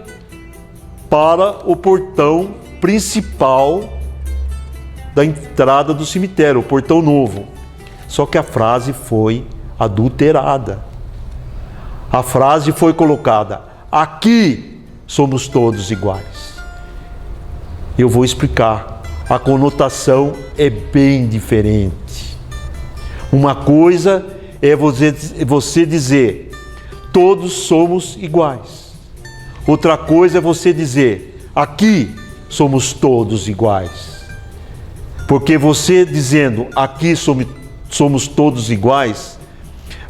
para o portão principal da entrada do cemitério, o portão novo. Só que a frase foi adulterada. A frase foi colocada: aqui somos todos iguais. Eu vou explicar. A conotação é bem diferente. Uma coisa é você dizer: todos somos iguais. Outra coisa é você dizer: aqui somos todos iguais. Porque você dizendo aqui somos todos iguais,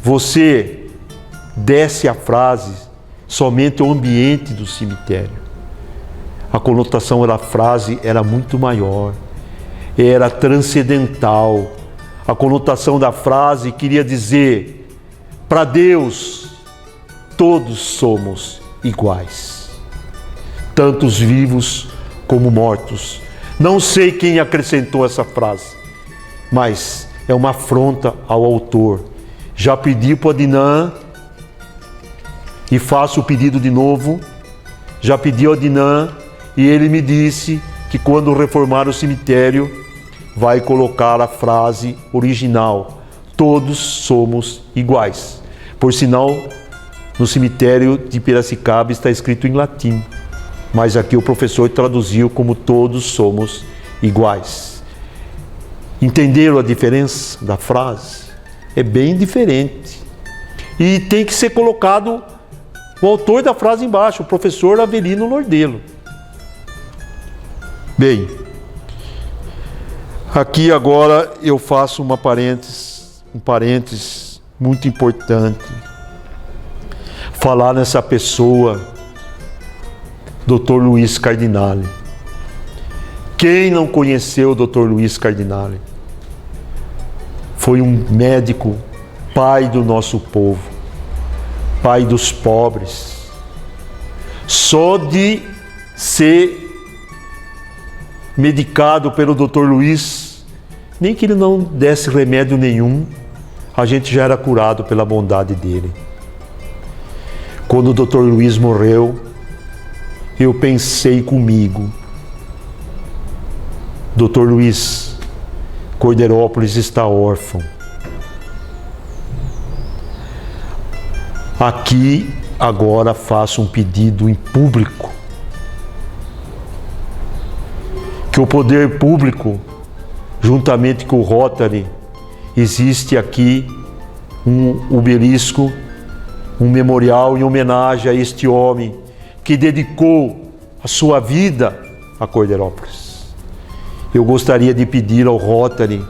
você desce a frase somente ao ambiente do cemitério. A conotação da frase era muito maior, era transcendental. A conotação da frase queria dizer: para Deus, todos somos iguais, tanto os vivos como mortos. Não sei quem acrescentou essa frase, mas é uma afronta ao autor. Já pedi para o Adinã e faço o pedido de novo. Já pedi ao Adinã e ele me disse que quando reformar o cemitério vai colocar a frase original: todos somos iguais. Por sinal, no cemitério de Piracicaba está escrito em latim, mas aqui o professor traduziu como todos somos iguais. Entenderam a diferença da frase? É bem diferente. E tem que ser colocado o autor da frase embaixo, o professor Avelino Lordelo. Bem, aqui agora eu faço um parênteses muito importante. Falar nessa pessoa, Dr. Luiz Cardinale. Quem não conheceu o Dr. Luiz Cardinale? Foi um médico, pai do nosso povo, pai dos pobres. Só de ser medicado pelo Dr. Luiz, nem que ele não desse remédio nenhum, a gente já era curado pela bondade dele. Quando o Dr. Luiz morreu, eu pensei comigo, Dr. Luiz, Cordeirópolis está órfão. Aqui agora faço um pedido em público, que o poder público, juntamente com o Rotary, existe aqui um obelisco, um memorial em homenagem a este homem que dedicou a sua vida a Cordeirópolis. Eu gostaria de pedir ao Rotary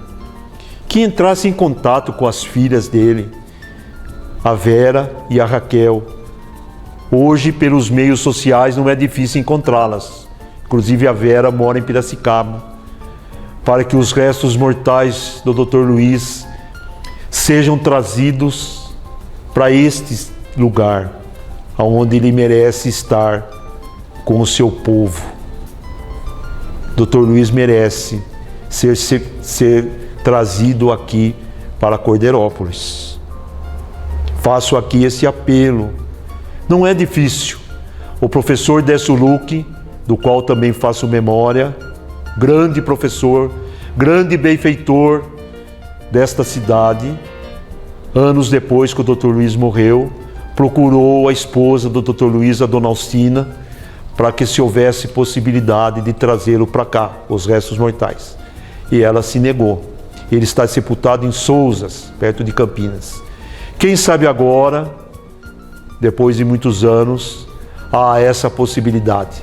que entrasse em contato com as filhas dele, a Vera e a Raquel. Hoje, pelos meios sociais, não é difícil encontrá-las. Inclusive, a Vera mora em Piracicaba. Para que os restos mortais do Dr. Luiz sejam trazidos para este lugar, onde ele merece estar com o seu povo. Dr. Luiz merece ser trazido aqui para Cordeirópolis. Faço aqui esse apelo. Não é difícil. O professor Décio Luque, do qual também faço memória, grande professor, grande benfeitor desta cidade, anos depois que o Dr. Luiz morreu, procurou a esposa do Dr. Luiz, a Dona Alcina, para que se houvesse possibilidade de trazê-lo para cá, os restos mortais. E ela se negou. Ele está sepultado em Souzas, perto de Campinas. Quem sabe agora, depois de muitos anos, há essa possibilidade.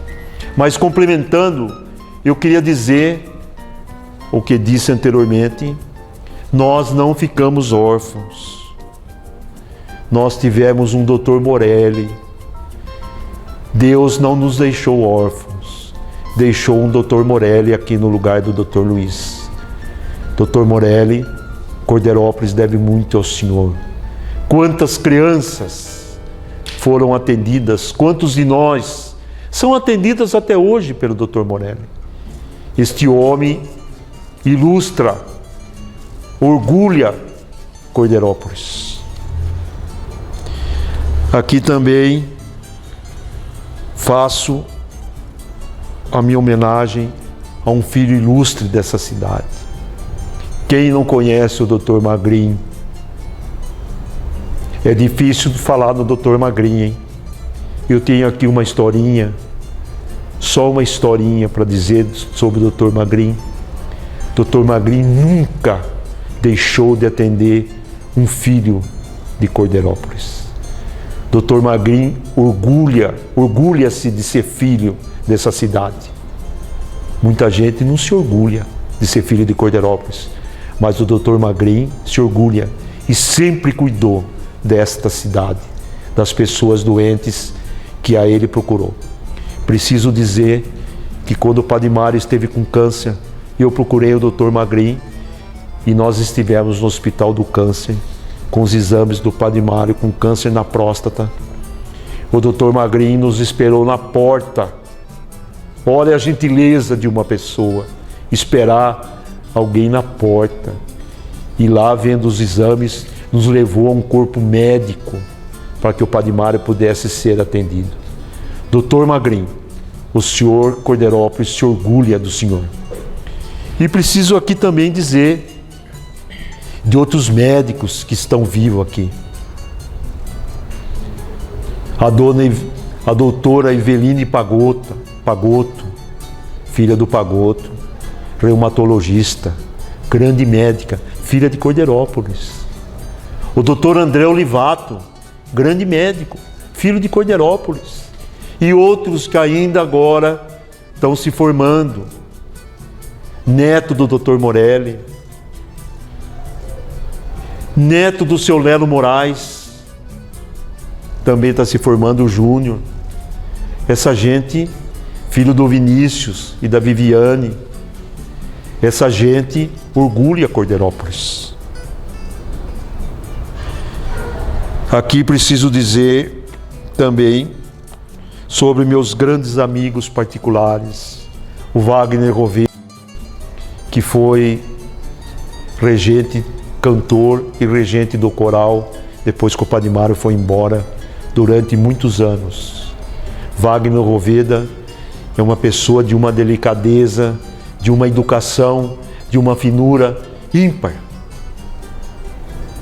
Mas complementando, eu queria dizer o que disse anteriormente: nós não ficamos órfãos. Nós tivemos um Dr. Morelli. Deus não nos deixou órfãos. Deixou um Dr. Morelli aqui no lugar do Dr. Luiz. Dr. Morelli, Cordeirópolis deve muito ao Senhor. Quantas crianças foram atendidas, quantos de nós são atendidas até hoje pelo Dr. Morelli. Este homem ilustra, orgulha Cordeirópolis. Aqui também faço a minha homenagem a um filho ilustre dessa cidade. Quem não conhece o Dr. Magrinho? É difícil falar do Dr. Magrinho, hein? Eu tenho aqui uma historinha, só uma historinha para dizer sobre o Dr. Magrinho. Dr. Magrinho nunca deixou de atender um filho de Cordeirópolis. Dr. Magrinho orgulha-se de ser filho dessa cidade. Muita gente não se orgulha de ser filho de Cordeirópolis, mas o Dr. Magrinho se orgulha e sempre cuidou desta cidade, das pessoas doentes que a ele procurou. Preciso dizer que quando o Padre Mário esteve com câncer, eu procurei o Dr. Magrinho e nós estivemos no Hospital do Câncer com os exames do Padre Mário com câncer na próstata. O Dr. Magrinho nos esperou na porta. Olha a gentileza de uma pessoa, esperar alguém na porta. E lá, vendo os exames, nos levou a um corpo médico para que o Padre Mário pudesse ser atendido. Dr. Magrinho, o senhor Cordeirópolis se orgulha do senhor. E preciso aqui também dizer de outros médicos que estão vivos aqui. A doutora Eveline Pagotto, filha do Pagotto, reumatologista, grande médica, filha de Cordeirópolis. O doutor André Olivato, grande médico, filho de Cordeirópolis. E outros que ainda agora estão se formando. Neto do doutor Morelli, neto do seu Lelo Moraes, também está se formando, o Júnior. Essa gente, filho do Vinícius e da Viviane, essa gente orgulha Cordeirópolis. Aqui preciso dizer também sobre meus grandes amigos particulares, o Wagner Roveda, que foi regente, cantor e regente do coral, depois que o Padre Mário foi embora, durante muitos anos. Wagner Roveda é uma pessoa de uma delicadeza, de uma educação, de uma finura ímpar.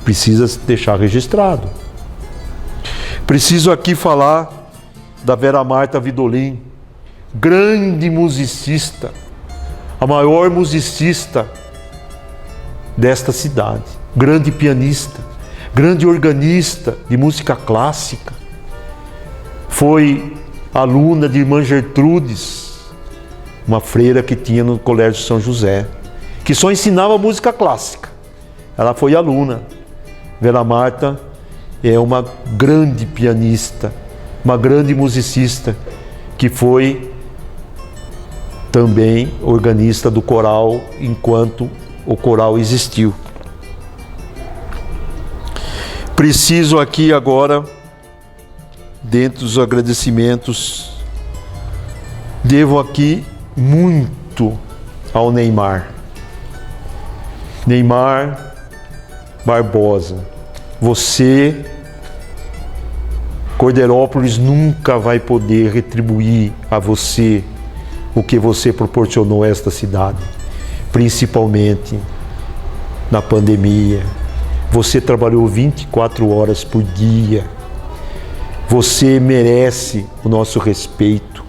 Precisa deixar registrado. Preciso aqui falar da Vera Marta Vidolin, grande musicista, a maior musicista desta cidade, grande pianista, grande organista de música clássica. Foi aluna de irmã Gertrudes, uma freira que tinha no Colégio São José, que só ensinava música clássica. Ela foi aluna. Vera Marta é uma grande pianista, uma grande musicista, que foi também organista do coral enquanto o coral existiu. Preciso aqui agora, dentro dos agradecimentos, devo aqui muito ao Neymar. Neymar Barbosa, você, Cordeirópolis nunca vai poder retribuir a você o que você proporcionou a esta cidade, principalmente na pandemia. Você trabalhou 24 horas por dia. Você merece o nosso respeito.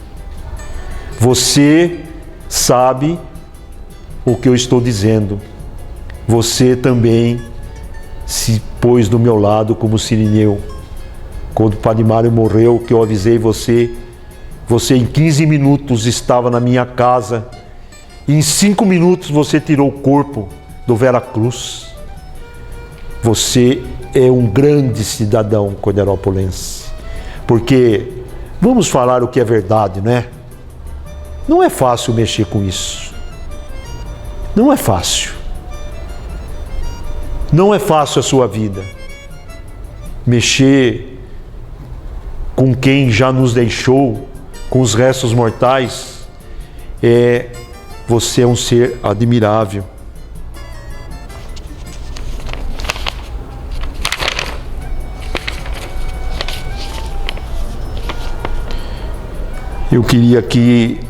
Você sabe o que eu estou dizendo. Você também se pôs do meu lado como sirineu. Quando o Padre Mário morreu, que eu avisei você, você em 15 minutos estava na minha casa, e em 5 minutos você tirou o corpo do Vera Cruz. Você é um grande cidadão cordeirópolense, porque vamos falar o que é verdade, né? Não é fácil mexer com isso. Não é fácil. Não é fácil a sua vida. Mexer com quem já nos deixou, com os restos mortais, você é um ser admirável. Eu queria aqui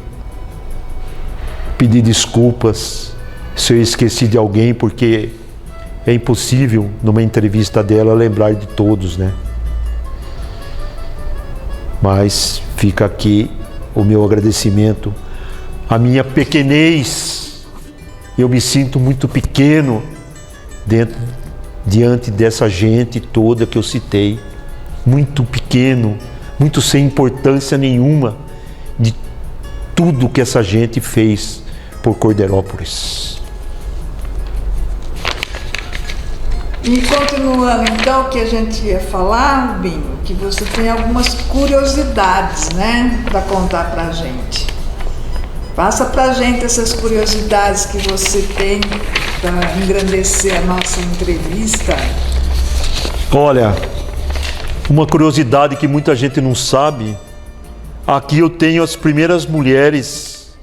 pedir desculpas se eu esqueci de alguém, porque é impossível numa entrevista dela lembrar de todos, né? Mas fica aqui o meu agradecimento, a minha pequenez. Eu me sinto muito pequeno diante dessa gente toda que eu citei, muito pequeno, muito sem importância nenhuma de tudo que essa gente fez por Cordeirópolis. E continuando então o que a gente ia falar, Rubinho, que você tem algumas curiosidades, né, para contar pra gente. Passa pra gente essas curiosidades que você tem para engrandecer a nossa entrevista. Olha, uma curiosidade que muita gente não sabe, aqui eu tenho as primeiras mulheres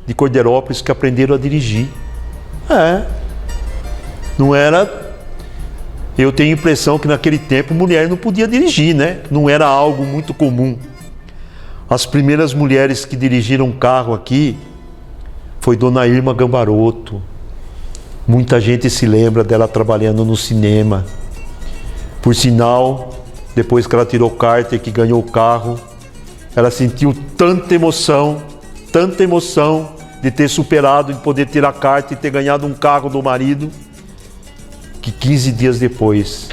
de Cordeirópolis que aprenderam a dirigir. Não era... Eu tenho a impressão que naquele tempo mulher não podia dirigir, né? Não era algo muito comum. As primeiras mulheres que dirigiram carro aqui foi Dona Irma Gambaroto. Muita gente se lembra dela trabalhando no cinema. Por sinal, depois que ela tirou carta e que ganhou o carro, ela sentiu tanta emoção de ter superado, de poder tirar carta e ter ganhado um carro do marido, que 15 dias depois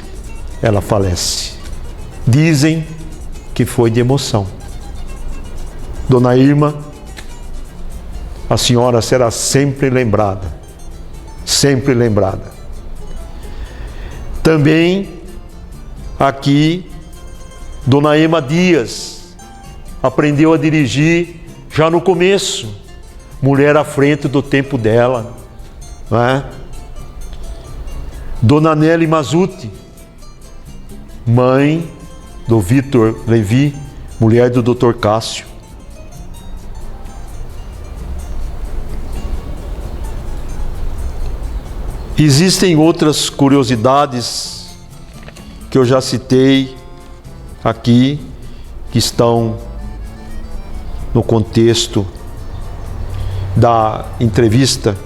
ela falece. Dizem que foi de emoção. Dona Irma, a senhora será sempre lembrada. Sempre lembrada. Também aqui, Dona Ema Dias aprendeu a dirigir já no começo. Mulher à frente do tempo dela, não é? Dona Nelly Mazuti, mãe do Vitor Levi, mulher do Dr. Cássio. Existem outras curiosidades que eu já citei aqui, que estão no contexto da entrevista,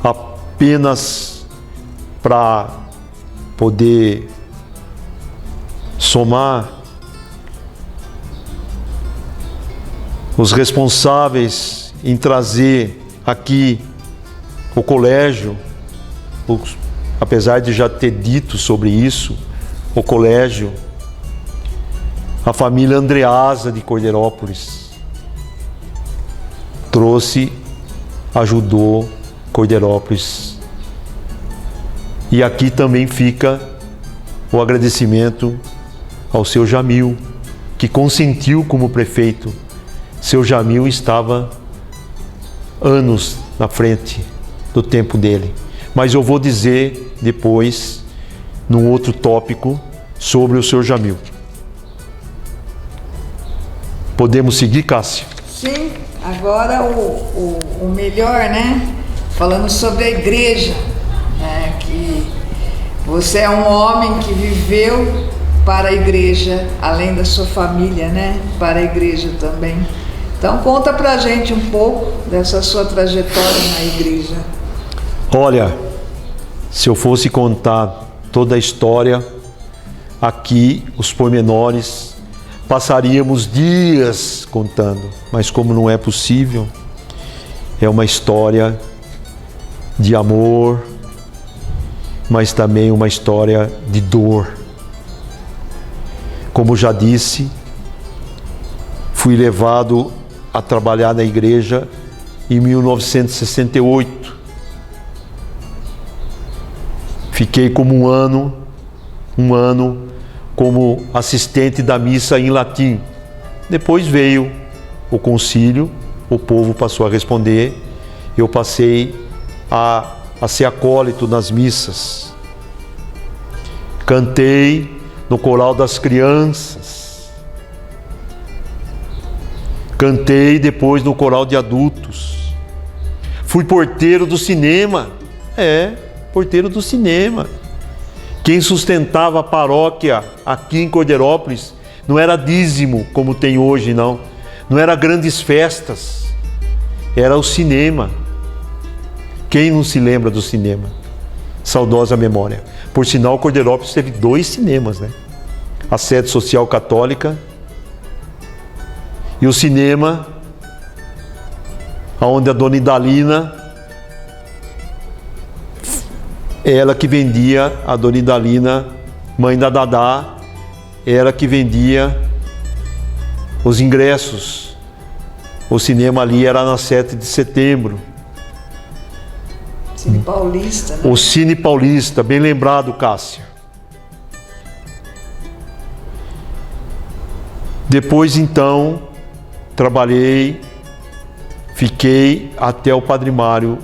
apenas para poder somar. Os responsáveis em trazer aqui o colégio, apesar de já ter dito sobre isso, o colégio, a família Andreasa de Cordeirópolis trouxe, ajudou Cordeirópolis. E aqui também fica o agradecimento ao seu Jamil, que consentiu como prefeito. Seu Jamil estava anos na frente do tempo dele. Mas eu vou dizer depois, num outro tópico, sobre o seu Jamil. Podemos seguir, Cássia? Sim, agora o melhor, né? Falando sobre a igreja, né? Que você é um homem que viveu para a igreja, além da sua família, né? Para a igreja também. Então conta pra gente um pouco dessa sua trajetória na igreja. Olha, se eu fosse contar toda a história, aqui os pormenores, passaríamos dias contando, mas como não é possível, é uma história de amor, mas também uma história de dor. Como já disse, fui levado a trabalhar na igreja em 1968. Fiquei como um ano como assistente da missa em latim. Depois veio o concílio, o povo passou a responder, eu passei a ser acólito nas missas. Cantei no coral das crianças. Cantei depois no coral de adultos. Fui porteiro do cinema. Porteiro do cinema. Quem sustentava a paróquia aqui em Cordeirópolis não era dízimo como tem hoje, não. Não era grandes festas. Era o cinema. Quem não se lembra do cinema? Saudosa memória. Por sinal, Cordeirópolis teve 2 cinemas, né? A sede social católica e o cinema, onde a dona Idalina, ela que vendia, a dona Idalina, mãe da Dadá, ela que vendia os ingressos. O cinema ali era na 7 de setembro. Cine Paulista, né? O Cine Paulista, bem lembrado, Cássia. Depois, então, trabalhei, fiquei até o Padre Mário.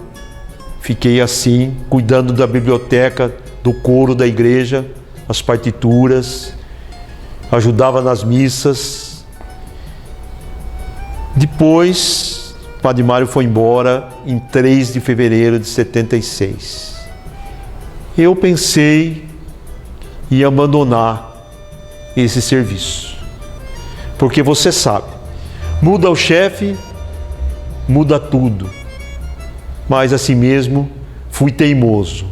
Fiquei assim, cuidando da biblioteca, do coro da igreja, as partituras, ajudava nas missas. Depois, o Padre Mário foi embora em 3 de fevereiro de 76. Eu pensei em abandonar esse serviço. Porque você sabe, muda o chefe, muda tudo. Mas assim mesmo, fui teimoso.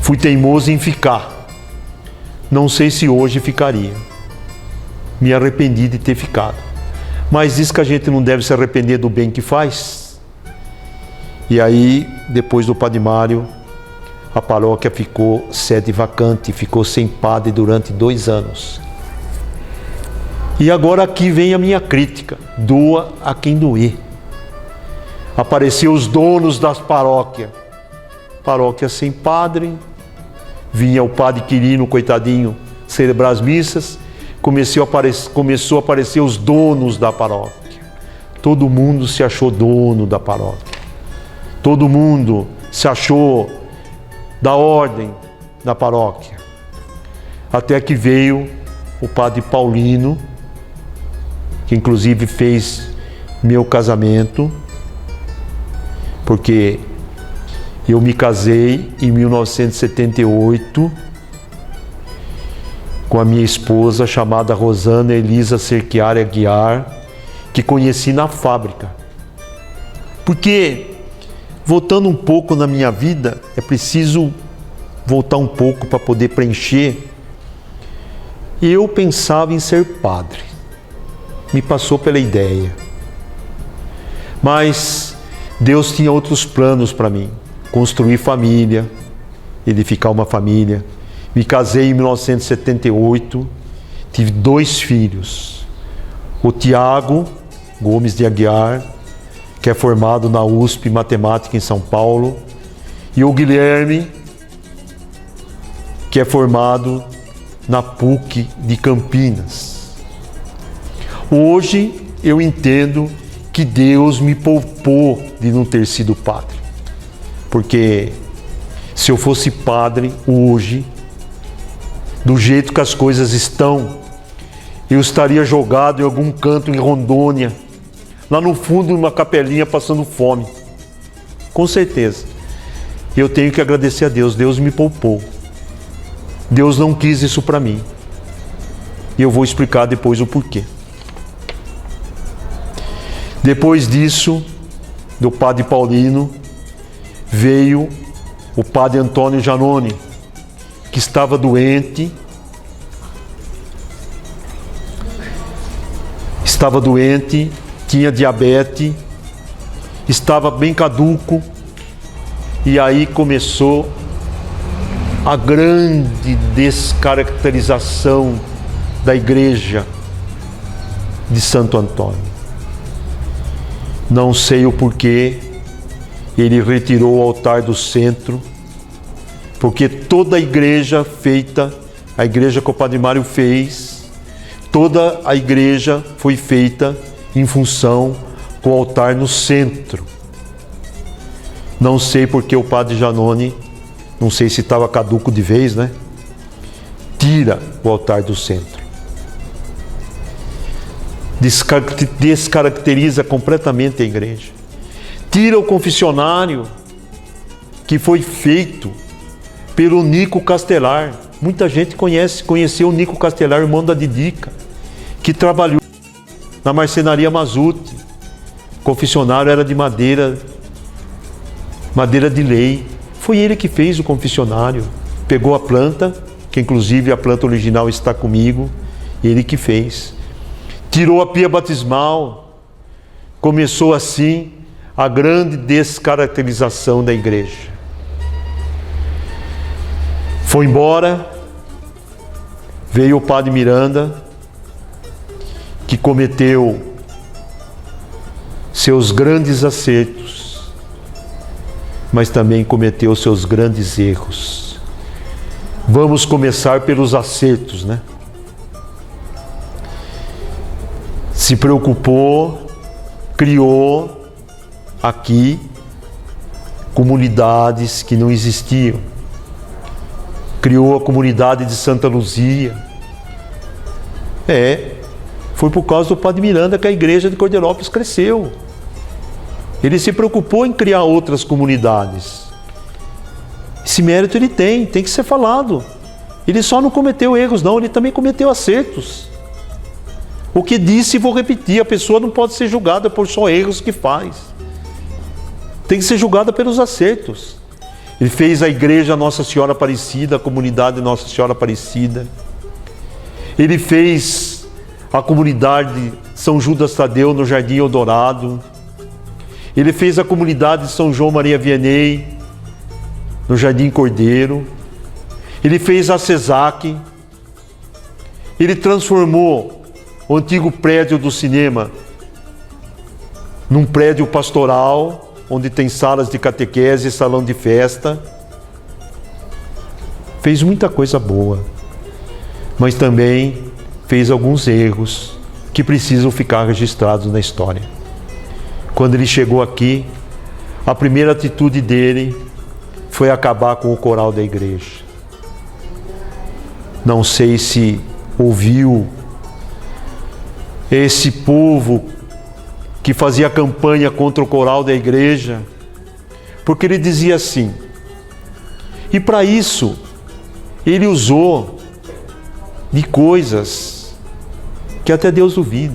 Fui teimoso em ficar. Não sei se hoje ficaria. Me arrependi de ter ficado. mas diz que a gente não deve se arrepender do bem que faz. E aí, depois do Padre Mário, a paróquia ficou sede vacante, ficou sem padre durante 2 anos. E agora aqui vem a minha crítica: doa a quem doer. Apareciam os donos das paróquias, paróquia sem padre, vinha o padre Quirino, coitadinho, celebrar as missas, começou a aparecer os donos da paróquia. Todo mundo se achou dono da paróquia, todo mundo se achou da ordem da paróquia, até que veio o padre Paulino, que inclusive fez meu casamento, porque eu me casei em 1978 com a minha esposa, chamada Rosana Elisa Cerchiari Aguiar, que conheci na fábrica. Porque, voltando um pouco na minha vida, é preciso voltar um pouco para poder preencher. Eu pensava em ser padre, me passou pela ideia, mas Deus tinha outros planos para mim: construir família, edificar uma família. Me casei em 1978, tive 2 filhos, o Tiago Gomes de Aguiar, que é formado na USP Matemática em São Paulo, e o Guilherme, que é formado na PUC de Campinas. Hoje eu entendo que Deus me poupou de não ter sido padre, porque se eu fosse padre hoje, do jeito que as coisas estão, eu estaria jogado em algum canto em Rondônia, lá no fundo de uma capelinha, passando fome, com certeza. Eu tenho que agradecer a Deus, Deus me poupou, Deus não quis isso para mim, e eu vou explicar depois o porquê. Depois disso, do padre Paulino, veio o padre Antônio Janone, que estava doente, tinha diabetes, estava bem caduco, e aí começou a grande descaracterização da igreja de Santo Antônio. Não sei o porquê, ele retirou o altar do centro, porque toda a igreja feita, a igreja que o Padre Mário fez, toda a igreja foi feita em função com o altar no centro. Não sei porque o Padre Janone, não sei se estava caduco de vez, né? Tira o altar do centro. Descaracteriza completamente a igreja. Tira o confessionário que foi feito pelo Nico Castelar. Muita gente conheceu o Nico Castelar, irmão da Didica, que trabalhou na marcenaria Mazuti. O confessionário era de madeira de lei. Foi ele que fez o confessionário. Pegou a planta, que inclusive a planta original está comigo, ele que fez. Tirou a pia batismal. Começou assim a grande descaracterização da igreja. Foi embora, veio o padre Miranda, que cometeu seus grandes acertos, mas também cometeu seus grandes erros. Vamos começar pelos acertos, né? Se preocupou, criou aqui comunidades que não existiam. Criou a comunidade de Santa Luzia. Foi por causa do Padre Miranda que a igreja de Corderópolis cresceu. Ele se preocupou em criar outras comunidades. Esse mérito ele tem que ser falado. Ele só não cometeu erros não, ele também cometeu acertos. O que disse, vou repetir, a pessoa não pode ser julgada por só erros que faz. Tem que ser julgada pelos acertos. Ele fez a igreja Nossa Senhora Aparecida, a comunidade Nossa Senhora Aparecida. Ele fez a comunidade São Judas Tadeu no Jardim Eldorado. Ele fez a comunidade de São João Maria Vianney no Jardim Cordeiro. Ele fez a CESAC. Ele transformou o antigo prédio do cinema num prédio pastoral, onde tem salas de catequese, salão de festa. Fez muita coisa boa, mas também fez alguns erros que precisam ficar registrados na história. Quando ele chegou aqui, a primeira atitude dele foi acabar com o coral da igreja. Não sei se ouviu esse povo que fazia campanha contra o coral da igreja, porque ele dizia assim, e para isso ele usou de coisas que até Deus duvida.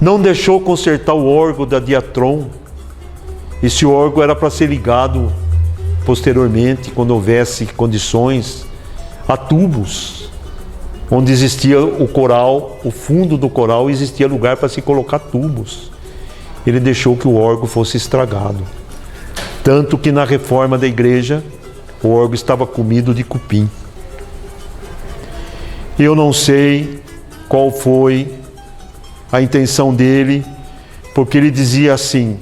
Não deixou consertar o órgão da Diatron. Esse órgão era para ser ligado posteriormente, quando houvesse condições, a tubos, onde existia o coral, o fundo do coral, existia lugar para se colocar tubos. Ele deixou que o órgão fosse estragado. Tanto que na reforma da igreja, o órgão estava comido de cupim. Eu não sei qual foi a intenção dele, porque ele dizia assim,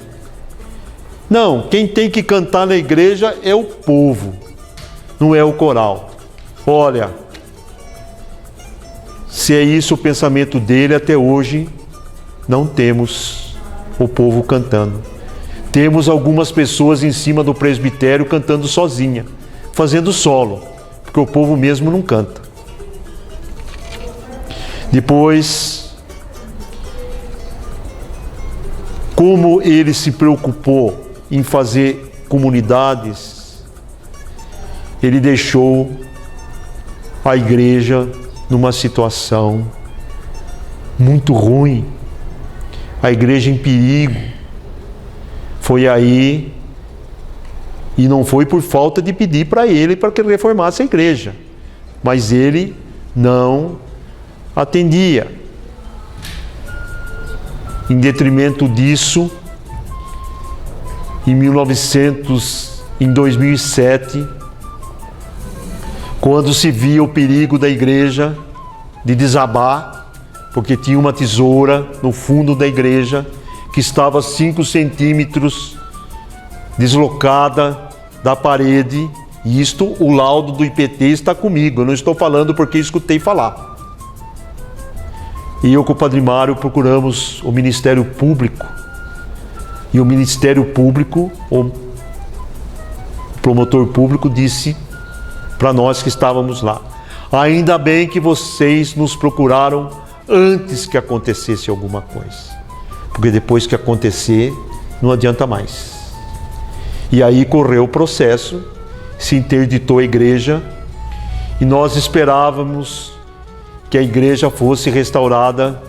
não, quem tem que cantar na igreja é o povo, não é o coral. Olha, se é isso o pensamento dele, até hoje não temos o povo cantando. Temos algumas pessoas em cima do presbitério cantando sozinha, fazendo solo, porque o povo mesmo não canta. Depois, como ele se preocupou em fazer comunidades, ele deixou a igreja numa situação muito ruim, a igreja em perigo. Foi aí, e não foi por falta de pedir para ele para que ele reformasse a igreja, mas ele não atendia. Em detrimento disso, em 2007, quando se via o perigo da igreja de desabar, porque tinha uma tesoura no fundo da igreja que estava 5 centímetros deslocada da parede, e isto, o laudo do IPT está comigo, eu não estou falando porque escutei falar. E eu com o Padre Mário procuramos o Ministério Público, e o Ministério Público, o promotor público disse para nós que estávamos lá, ainda bem que vocês nos procuraram antes que acontecesse alguma coisa, porque depois que acontecer, não adianta mais. E aí correu o processo, se interditou a igreja, e nós esperávamos que a igreja fosse restaurada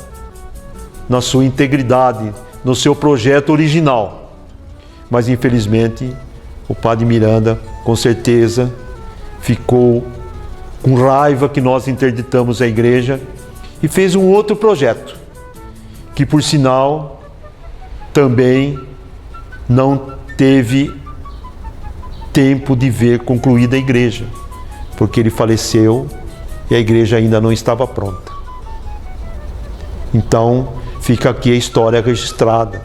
na sua integridade, no seu projeto original. Mas infelizmente, o Padre Miranda, com certeza, ficou com raiva que nós interditamos a igreja e fez um outro projeto, que por sinal também não teve tempo de ver concluída a igreja, porque ele faleceu e a igreja ainda não estava pronta. Então fica aqui a história registrada.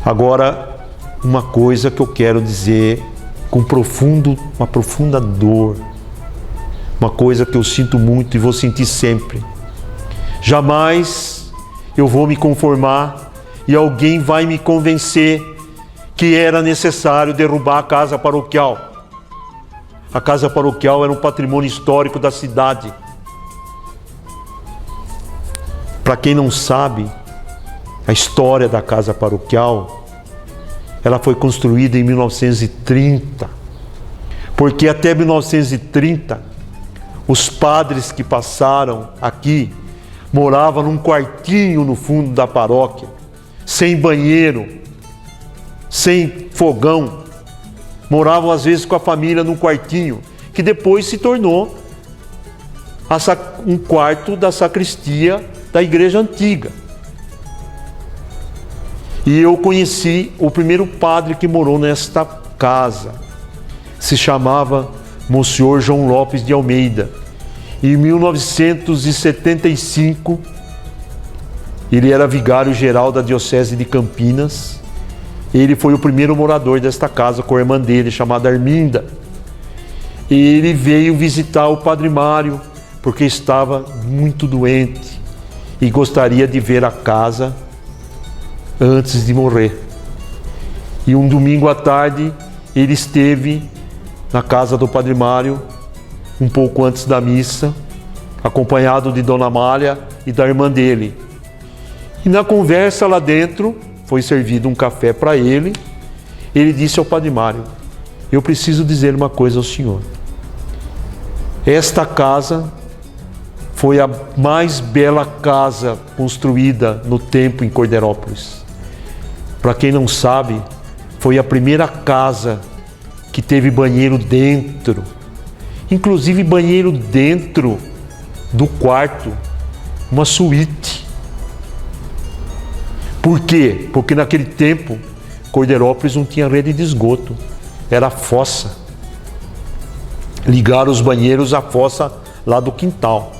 Agora, uma coisa que eu quero dizer com uma profunda dor, uma coisa que eu sinto muito e vou sentir sempre. Jamais eu vou me conformar e alguém vai me convencer que era necessário derrubar a casa paroquial. A casa paroquial era um patrimônio histórico da cidade. Para quem não sabe, a história da casa paroquial, ela foi construída em 1930, porque até 1930, os padres que passaram aqui moravam num quartinho no fundo da paróquia, sem banheiro, sem fogão, moravam às vezes com a família num quartinho, que depois se tornou um quarto da sacristia da igreja antiga. E eu conheci o primeiro padre que morou nesta casa. Se chamava Monsenhor João Lopes de Almeida. Em 1975, ele era vigário-geral da Diocese de Campinas. Ele foi o primeiro morador desta casa com a irmã dele, chamada Arminda. Ele veio visitar o Padre Mário, porque estava muito doente e gostaria de ver a casa antes de morrer. E um domingo à tarde, ele esteve na casa do Padre Mário, um pouco antes da missa, acompanhado de Dona Amália e da irmã dele. E na conversa lá dentro, foi servido um café para ele. Ele disse ao Padre Mário: eu preciso dizer uma coisa ao senhor. Esta casa foi a mais bela casa construída no tempo em Cordeirópolis. Para quem não sabe, foi a primeira casa que teve banheiro dentro, inclusive banheiro dentro do quarto, uma suíte. Por quê? Porque naquele tempo, Cordeirópolis não tinha rede de esgoto, era fossa. Ligaram os banheiros à fossa lá do quintal.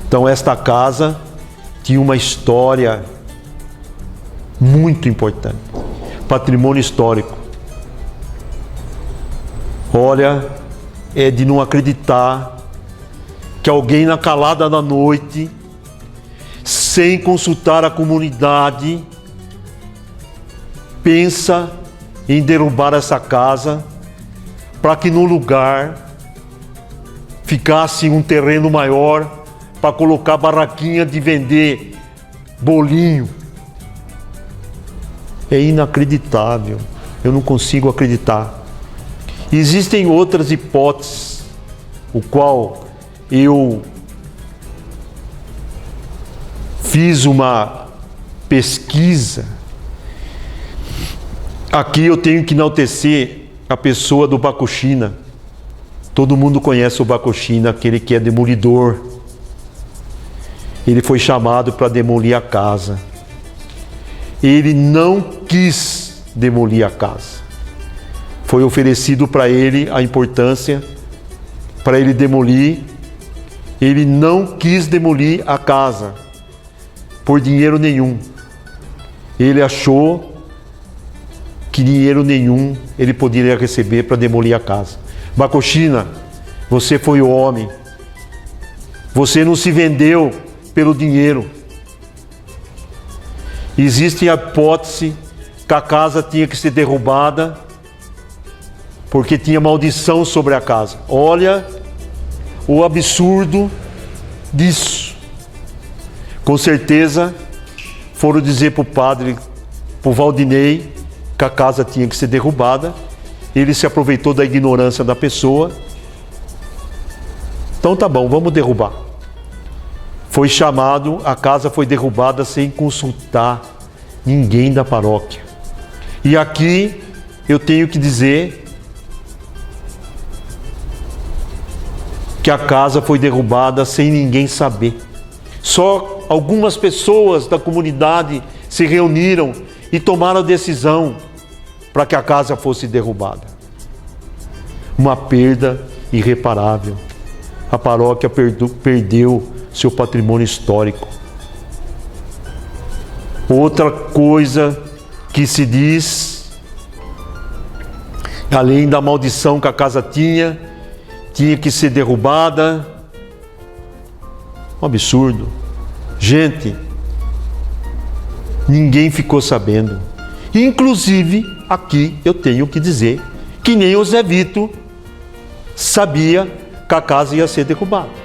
Então esta casa tinha uma história muito importante, patrimônio histórico. Olha, é de não acreditar que alguém na calada da noite, sem consultar a comunidade, pensa em derrubar essa casa para que no lugar ficasse um terreno maior para colocar barraquinha de vender bolinho. É inacreditável, eu não consigo acreditar. Existem outras hipóteses, o qual eu fiz uma pesquisa. Aqui eu tenho que enaltecer a pessoa do Bakushina. Todo mundo conhece o Bakushina, aquele que é demolidor. Ele foi chamado para demolir a casa. Ele não quis demolir a casa. Foi oferecido para ele a importância para ele demolir. Ele não quis demolir a casa por dinheiro nenhum. Ele achou que dinheiro nenhum ele poderia receber para demolir a casa. Bakushina, você foi o homem. Você não se vendeu pelo dinheiro. Existe a hipótese que a casa tinha que ser derrubada porque tinha maldição sobre a casa. Olha o absurdo disso. Com certeza foram dizer para o padre, para o Valdinei, que a casa tinha que ser derrubada. Ele se aproveitou da ignorância da pessoa. Então tá bom, vamos derrubar. Foi chamado, a casa foi derrubada sem consultar ninguém da paróquia. E aqui eu tenho que dizer que a casa foi derrubada sem ninguém saber. Só algumas pessoas da comunidade se reuniram e tomaram a decisão para que a casa fosse derrubada. Uma perda irreparável. A paróquia perdeu seu patrimônio histórico. Outra coisa que se diz, além da maldição que a casa tinha que ser derrubada. Um absurdo. Gente, ninguém ficou sabendo. Inclusive, aqui eu tenho que dizer que nem o Zé Vito sabia que a casa ia ser derrubada.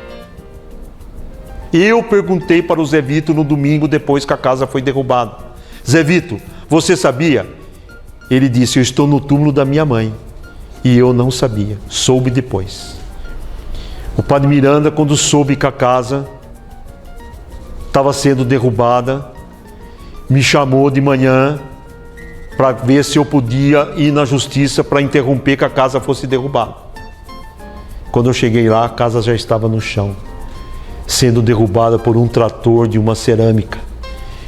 Eu perguntei para o Zé Vito no domingo depois que a casa foi derrubada: Zé Vito, você sabia? Ele disse: eu estou no túmulo da minha mãe. E eu não sabia, soube depois. O padre Miranda, quando soube que a casa estava sendo derrubada, me chamou de manhã para ver se eu podia ir na justiça para interromper que a casa fosse derrubada. Quando eu cheguei lá, a casa já estava no chão. sendo derrubada por um trator de uma cerâmica.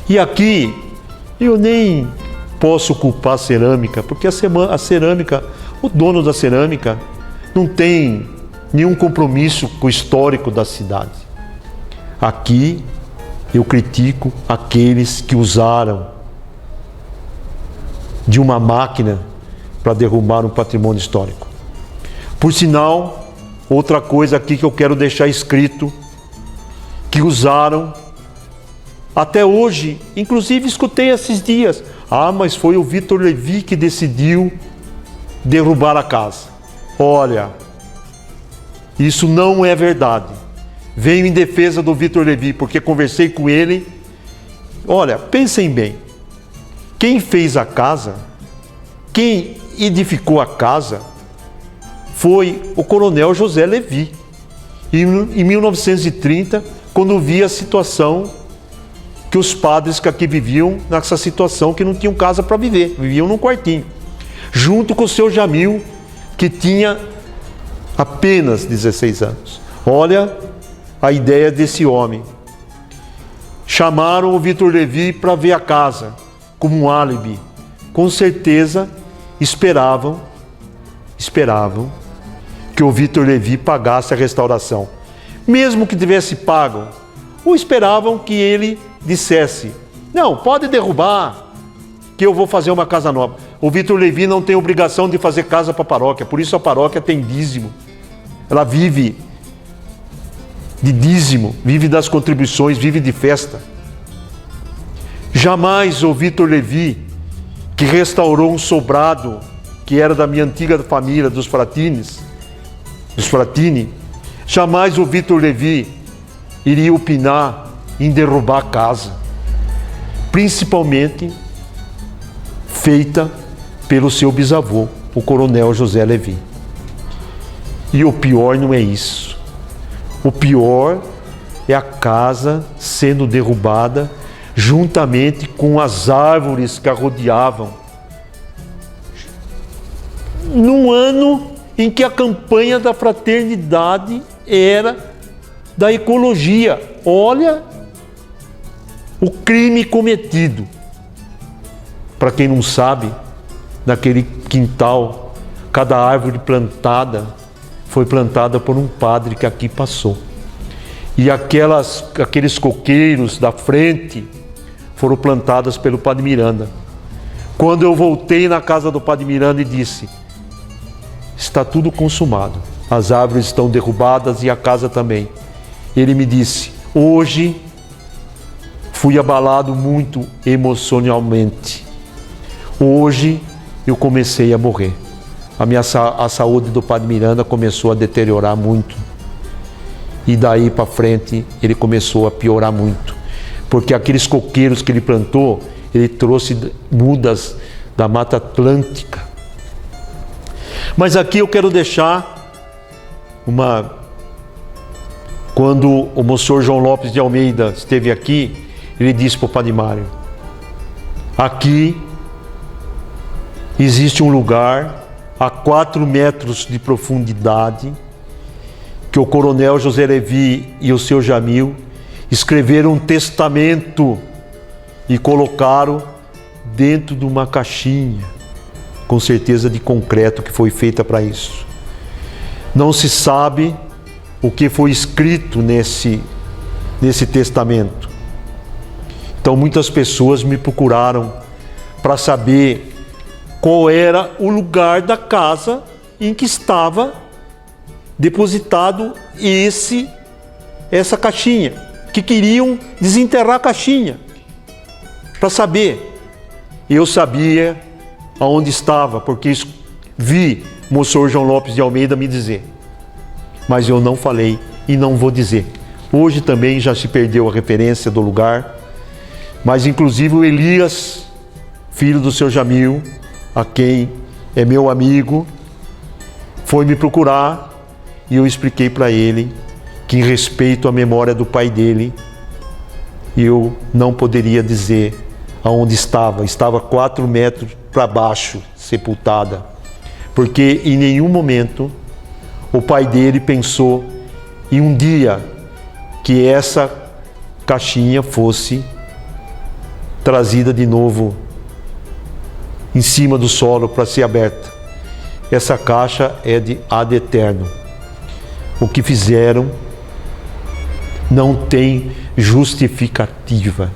E aqui eu nem posso culpar a cerâmica, porque a cerâmica, o dono da cerâmica, não tem nenhum compromisso com o histórico da cidade. Aqui eu critico aqueles que usaram de uma máquina para derrubar um patrimônio histórico. Por sinal, outra coisa aqui que eu quero deixar escrito, que usaram até hoje, inclusive escutei esses dias, mas foi o Vitor Levi que decidiu derrubar a casa. Olha, isso não é verdade. Venho em defesa do Vitor Levi, porque conversei com ele. Olha, pensem bem, quem fez a casa, quem edificou a casa, foi o coronel José Levi. Em 1930, quando via a situação que os padres que aqui viviam, nessa situação que não tinham casa para viver, viviam num quartinho, junto com o seu Jamil, que tinha apenas 16 anos. Olha a ideia desse homem. Chamaram o Vitor Levi para ver a casa, como um álibi. Com certeza esperavam que o Vitor Levi pagasse a restauração. Mesmo que tivesse pago, ou esperavam que ele dissesse: não, pode derrubar, que eu vou fazer uma casa nova. O Vitor Levi não tem obrigação de fazer casa para a paróquia, por isso a paróquia tem dízimo. Ela vive de dízimo, vive das contribuições, vive de festa. Jamais o Vitor Levi, que restaurou um sobrado que era da minha antiga família, dos Fratini, jamais o Vitor Levi iria opinar em derrubar a casa, principalmente feita pelo seu bisavô, o coronel José Levi. E o pior não é isso. O pior é a casa sendo derrubada juntamente com as árvores que a rodeavam, num ano em que a campanha da fraternidade era da ecologia. Olha o crime cometido. Para quem não sabe, naquele quintal, cada árvore plantada foi plantada por um padre que aqui passou. E aqueles coqueiros da frente foram plantadas pelo Padre Miranda. Quando eu voltei na casa do Padre Miranda e disse: está tudo consumado, as árvores estão derrubadas e a casa também. Ele me disse: hoje fui abalado muito emocionalmente. Hoje eu comecei a morrer. A saúde do Padre Miranda começou a deteriorar muito. E daí para frente ele começou a piorar muito. Porque aqueles coqueiros que ele plantou, ele trouxe mudas da Mata Atlântica. Mas aqui eu quero deixar quando o Monsenhor João Lopes de Almeida esteve aqui, ele disse para o Padre Mário: aqui existe um lugar a 4 metros de profundidade que o coronel José Levi e o seu Jamil escreveram um testamento e colocaram dentro de uma caixinha, com certeza de concreto, que foi feita para isso. Não se sabe o que foi escrito nesse testamento. Então muitas pessoas me procuraram para saber qual era o lugar da casa em que estava depositado essa caixinha, que queriam desenterrar a caixinha para saber. Eu sabia aonde estava, porque vi o Monsenhor João Lopes de Almeida me dizer, mas eu não falei e não vou dizer. Hoje também já se perdeu a referência do lugar, mas inclusive o Elias, filho do seu Jamil, a quem é meu amigo, foi me procurar e eu expliquei para ele que, em respeito à memória do pai dele, eu não poderia dizer aonde estava 4 metros para baixo, sepultada, porque em nenhum momento o pai dele pensou em um dia que essa caixinha fosse trazida de novo em cima do solo para ser aberta. Essa caixa é de ad eterno. O que fizeram não tem justificativa,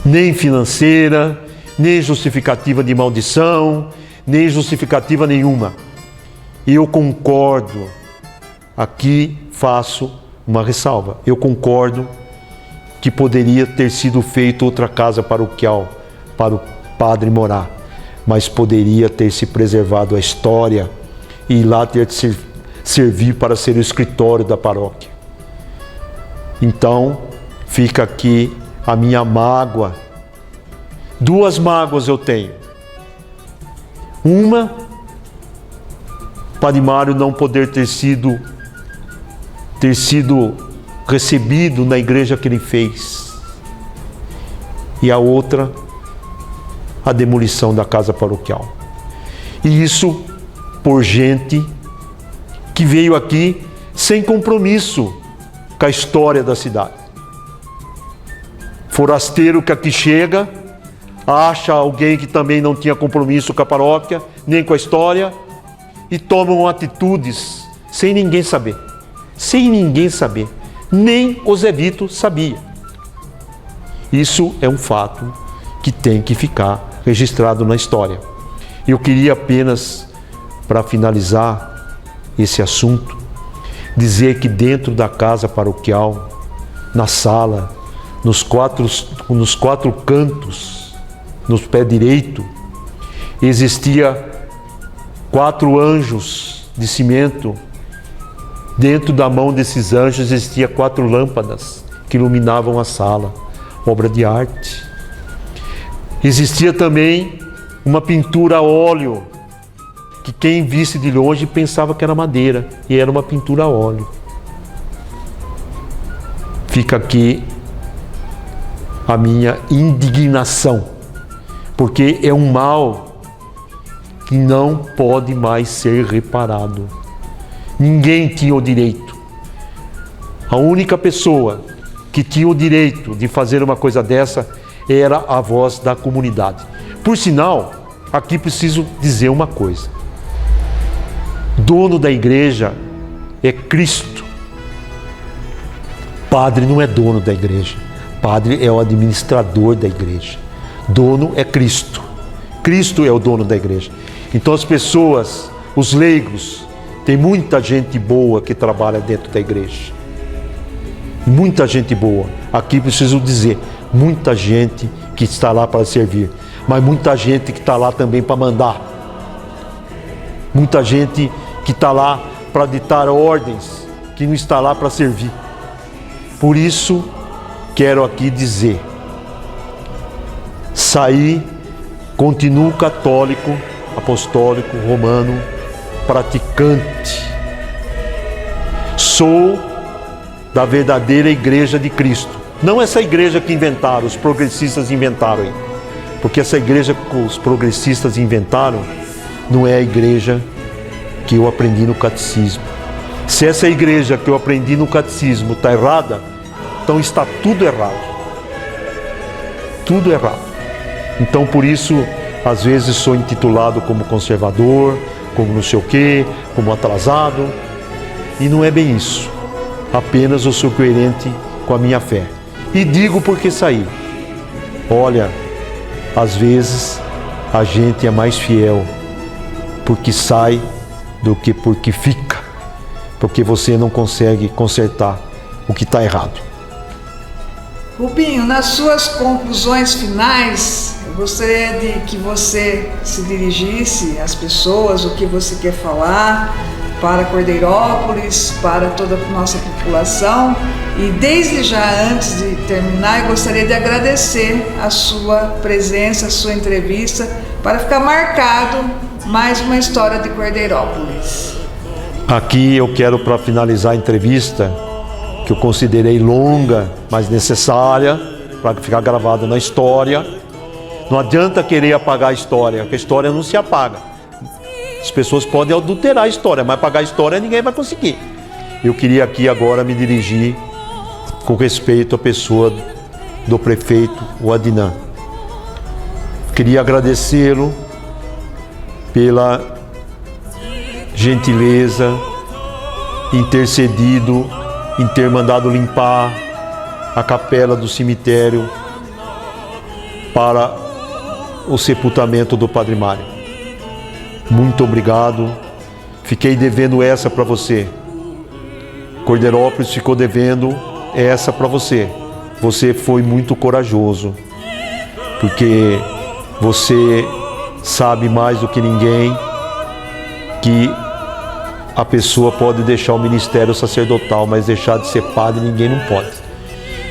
nem financeira, nem justificativa de maldição, nem justificativa nenhuma. E eu concordo, aqui faço uma ressalva, eu concordo que poderia ter sido feito outra casa paroquial para o padre morar, mas poderia ter se preservado a história e lá ter de servir para ser o escritório da paróquia. Então, fica aqui a minha mágoa. Duas mágoas eu tenho. Uma, Padre Mário não poder ter sido recebido na igreja que ele fez. E a outra, a demolição da casa paroquial. E isso por gente que veio aqui sem compromisso com a história da cidade. Forasteiro que aqui chega, acha alguém que também não tinha compromisso com a paróquia, nem com a história, e tomam atitudes sem ninguém saber. Sem ninguém saber. Nem o Zé Vito sabia. Isso é um fato que tem que ficar registrado na história. Eu queria apenas, para finalizar esse assunto, dizer que dentro da casa paroquial, na sala, nos quatro cantos, no pé direito, existia 4 anjos de cimento. Dentro da mão desses anjos existia 4 lâmpadas que iluminavam a sala, obra de arte. Existia também uma pintura a óleo, que quem visse de longe pensava que era madeira, e era uma pintura a óleo. Fica aqui a minha indignação, porque é um mal que não pode mais ser reparado. Ninguém tinha o direito. A única pessoa que tinha o direito de fazer uma coisa dessa era a voz da comunidade. Por sinal, aqui preciso dizer uma coisa. Dono da igreja é Cristo. Padre não é dono da igreja. Padre é o administrador da igreja. Dono é Cristo. Cristo é o dono da igreja. Então as pessoas, os leigos, tem muita gente boa que trabalha dentro da igreja. Muita gente boa. Aqui preciso dizer, muita gente que está lá para servir, mas muita gente que está lá também para mandar. Muita gente que está lá para ditar ordens, que não está lá para servir. Por isso, quero aqui dizer, saí, continuo católico, apostólico, romano, praticante. Sou da verdadeira igreja de Cristo. Não essa igreja que inventaram, os progressistas inventaram aí. Porque essa igreja que os progressistas inventaram não é a igreja que eu aprendi no catecismo. Se essa igreja que eu aprendi no catecismo está errada, então está tudo errado. Tudo errado. Então por isso, às vezes sou intitulado como conservador, como não sei o quê, como atrasado. E não é bem isso. Apenas eu sou coerente com a minha fé. E digo porque saí. Olha, às vezes a gente é mais fiel porque sai do que porque fica. Porque você não consegue consertar o que está errado. Rubinho, nas suas conclusões finais, eu gostaria de que você se dirigisse às pessoas, o que você quer falar para Cordeirópolis, para toda a nossa população. E desde já, antes de terminar, eu gostaria de agradecer a sua presença, a sua entrevista, para ficar marcado mais uma história de Cordeirópolis. Aqui eu quero, para finalizar a entrevista, que eu considerei longa, mas necessária, para ficar gravado na história. Não adianta querer apagar a história, porque a história não se apaga. As pessoas podem adulterar a história, mas apagar a história ninguém vai conseguir. Eu queria aqui agora me dirigir com respeito à pessoa do prefeito, o Adnan. Queria agradecê-lo pela gentileza, intercedido em ter mandado limpar a capela do cemitério para o sepultamento do Padre Mário. Muito obrigado. Fiquei devendo essa para você. Cordeirópolis ficou devendo essa para você. Você foi muito corajoso, porque você sabe mais do que ninguém que a pessoa pode deixar o ministério sacerdotal, mas deixar de ser padre ninguém não pode.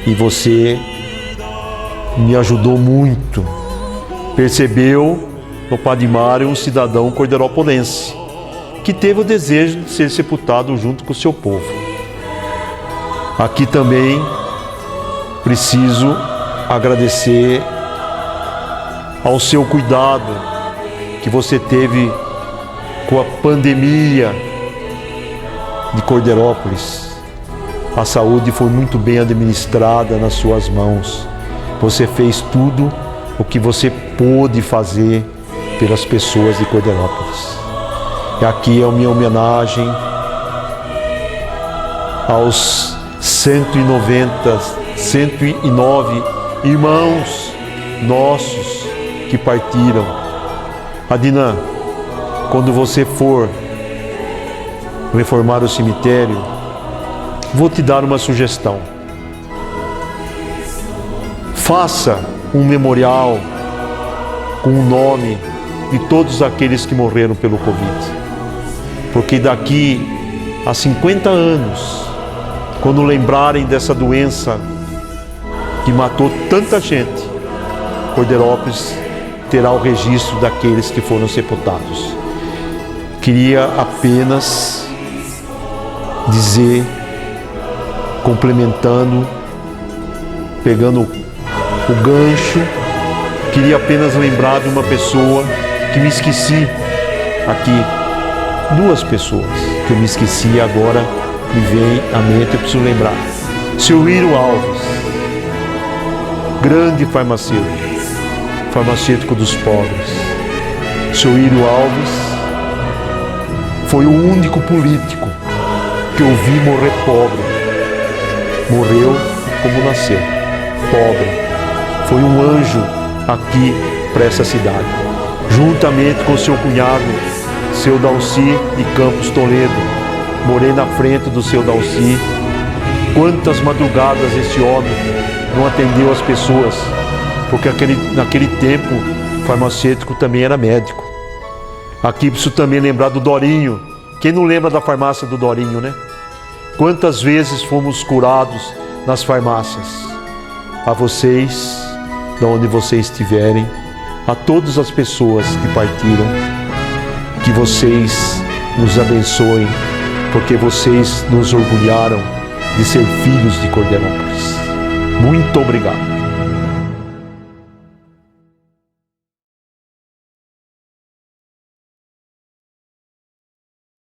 E você me ajudou muito. Percebeu no Padre Mário um cidadão cordeirópolense que teve o desejo de ser sepultado junto com o seu povo. Aqui também preciso agradecer ao seu cuidado que você teve com a pandemia de Cordeirópolis. A saúde foi muito bem administrada nas suas mãos. Você fez tudo o que você pôde fazer pelas pessoas de Cordeirópolis. E aqui é a minha homenagem aos 109 irmãos nossos que partiram. Adnan, quando você for reformar o cemitério, vou te dar uma sugestão. Faça um memorial com o nome de todos aqueles que morreram pelo Covid. Porque daqui a 50 anos, quando lembrarem dessa doença que matou tanta gente, Cordeirópolis terá o registro daqueles que foram sepultados. Queria apenas dizer, complementando, pegando o gancho, queria apenas lembrar de uma pessoa que me esqueci aqui. Duas pessoas que eu me esqueci e agora me vem à mente, eu preciso lembrar. Seu Írio Alves, grande farmacêutico dos pobres. Seu Írio Alves foi o único político que eu vi morrer pobre. Morreu como nasceu, pobre. Foi um anjo aqui para essa cidade, juntamente com seu cunhado, seu Dalci de Campos Toledo. Morei na frente do seu Dalci. Quantas madrugadas esse homem não atendeu as pessoas, porque naquele tempo farmacêutico também era médico. Aqui preciso também lembrar do Dorinho. Quem não lembra da farmácia do Dorinho, né? Quantas vezes fomos curados nas farmácias. A vocês, de onde vocês estiverem, a todas as pessoas que partiram, que vocês nos abençoem, porque vocês nos orgulharam de ser filhos de Cordeirópolis. Muito obrigado.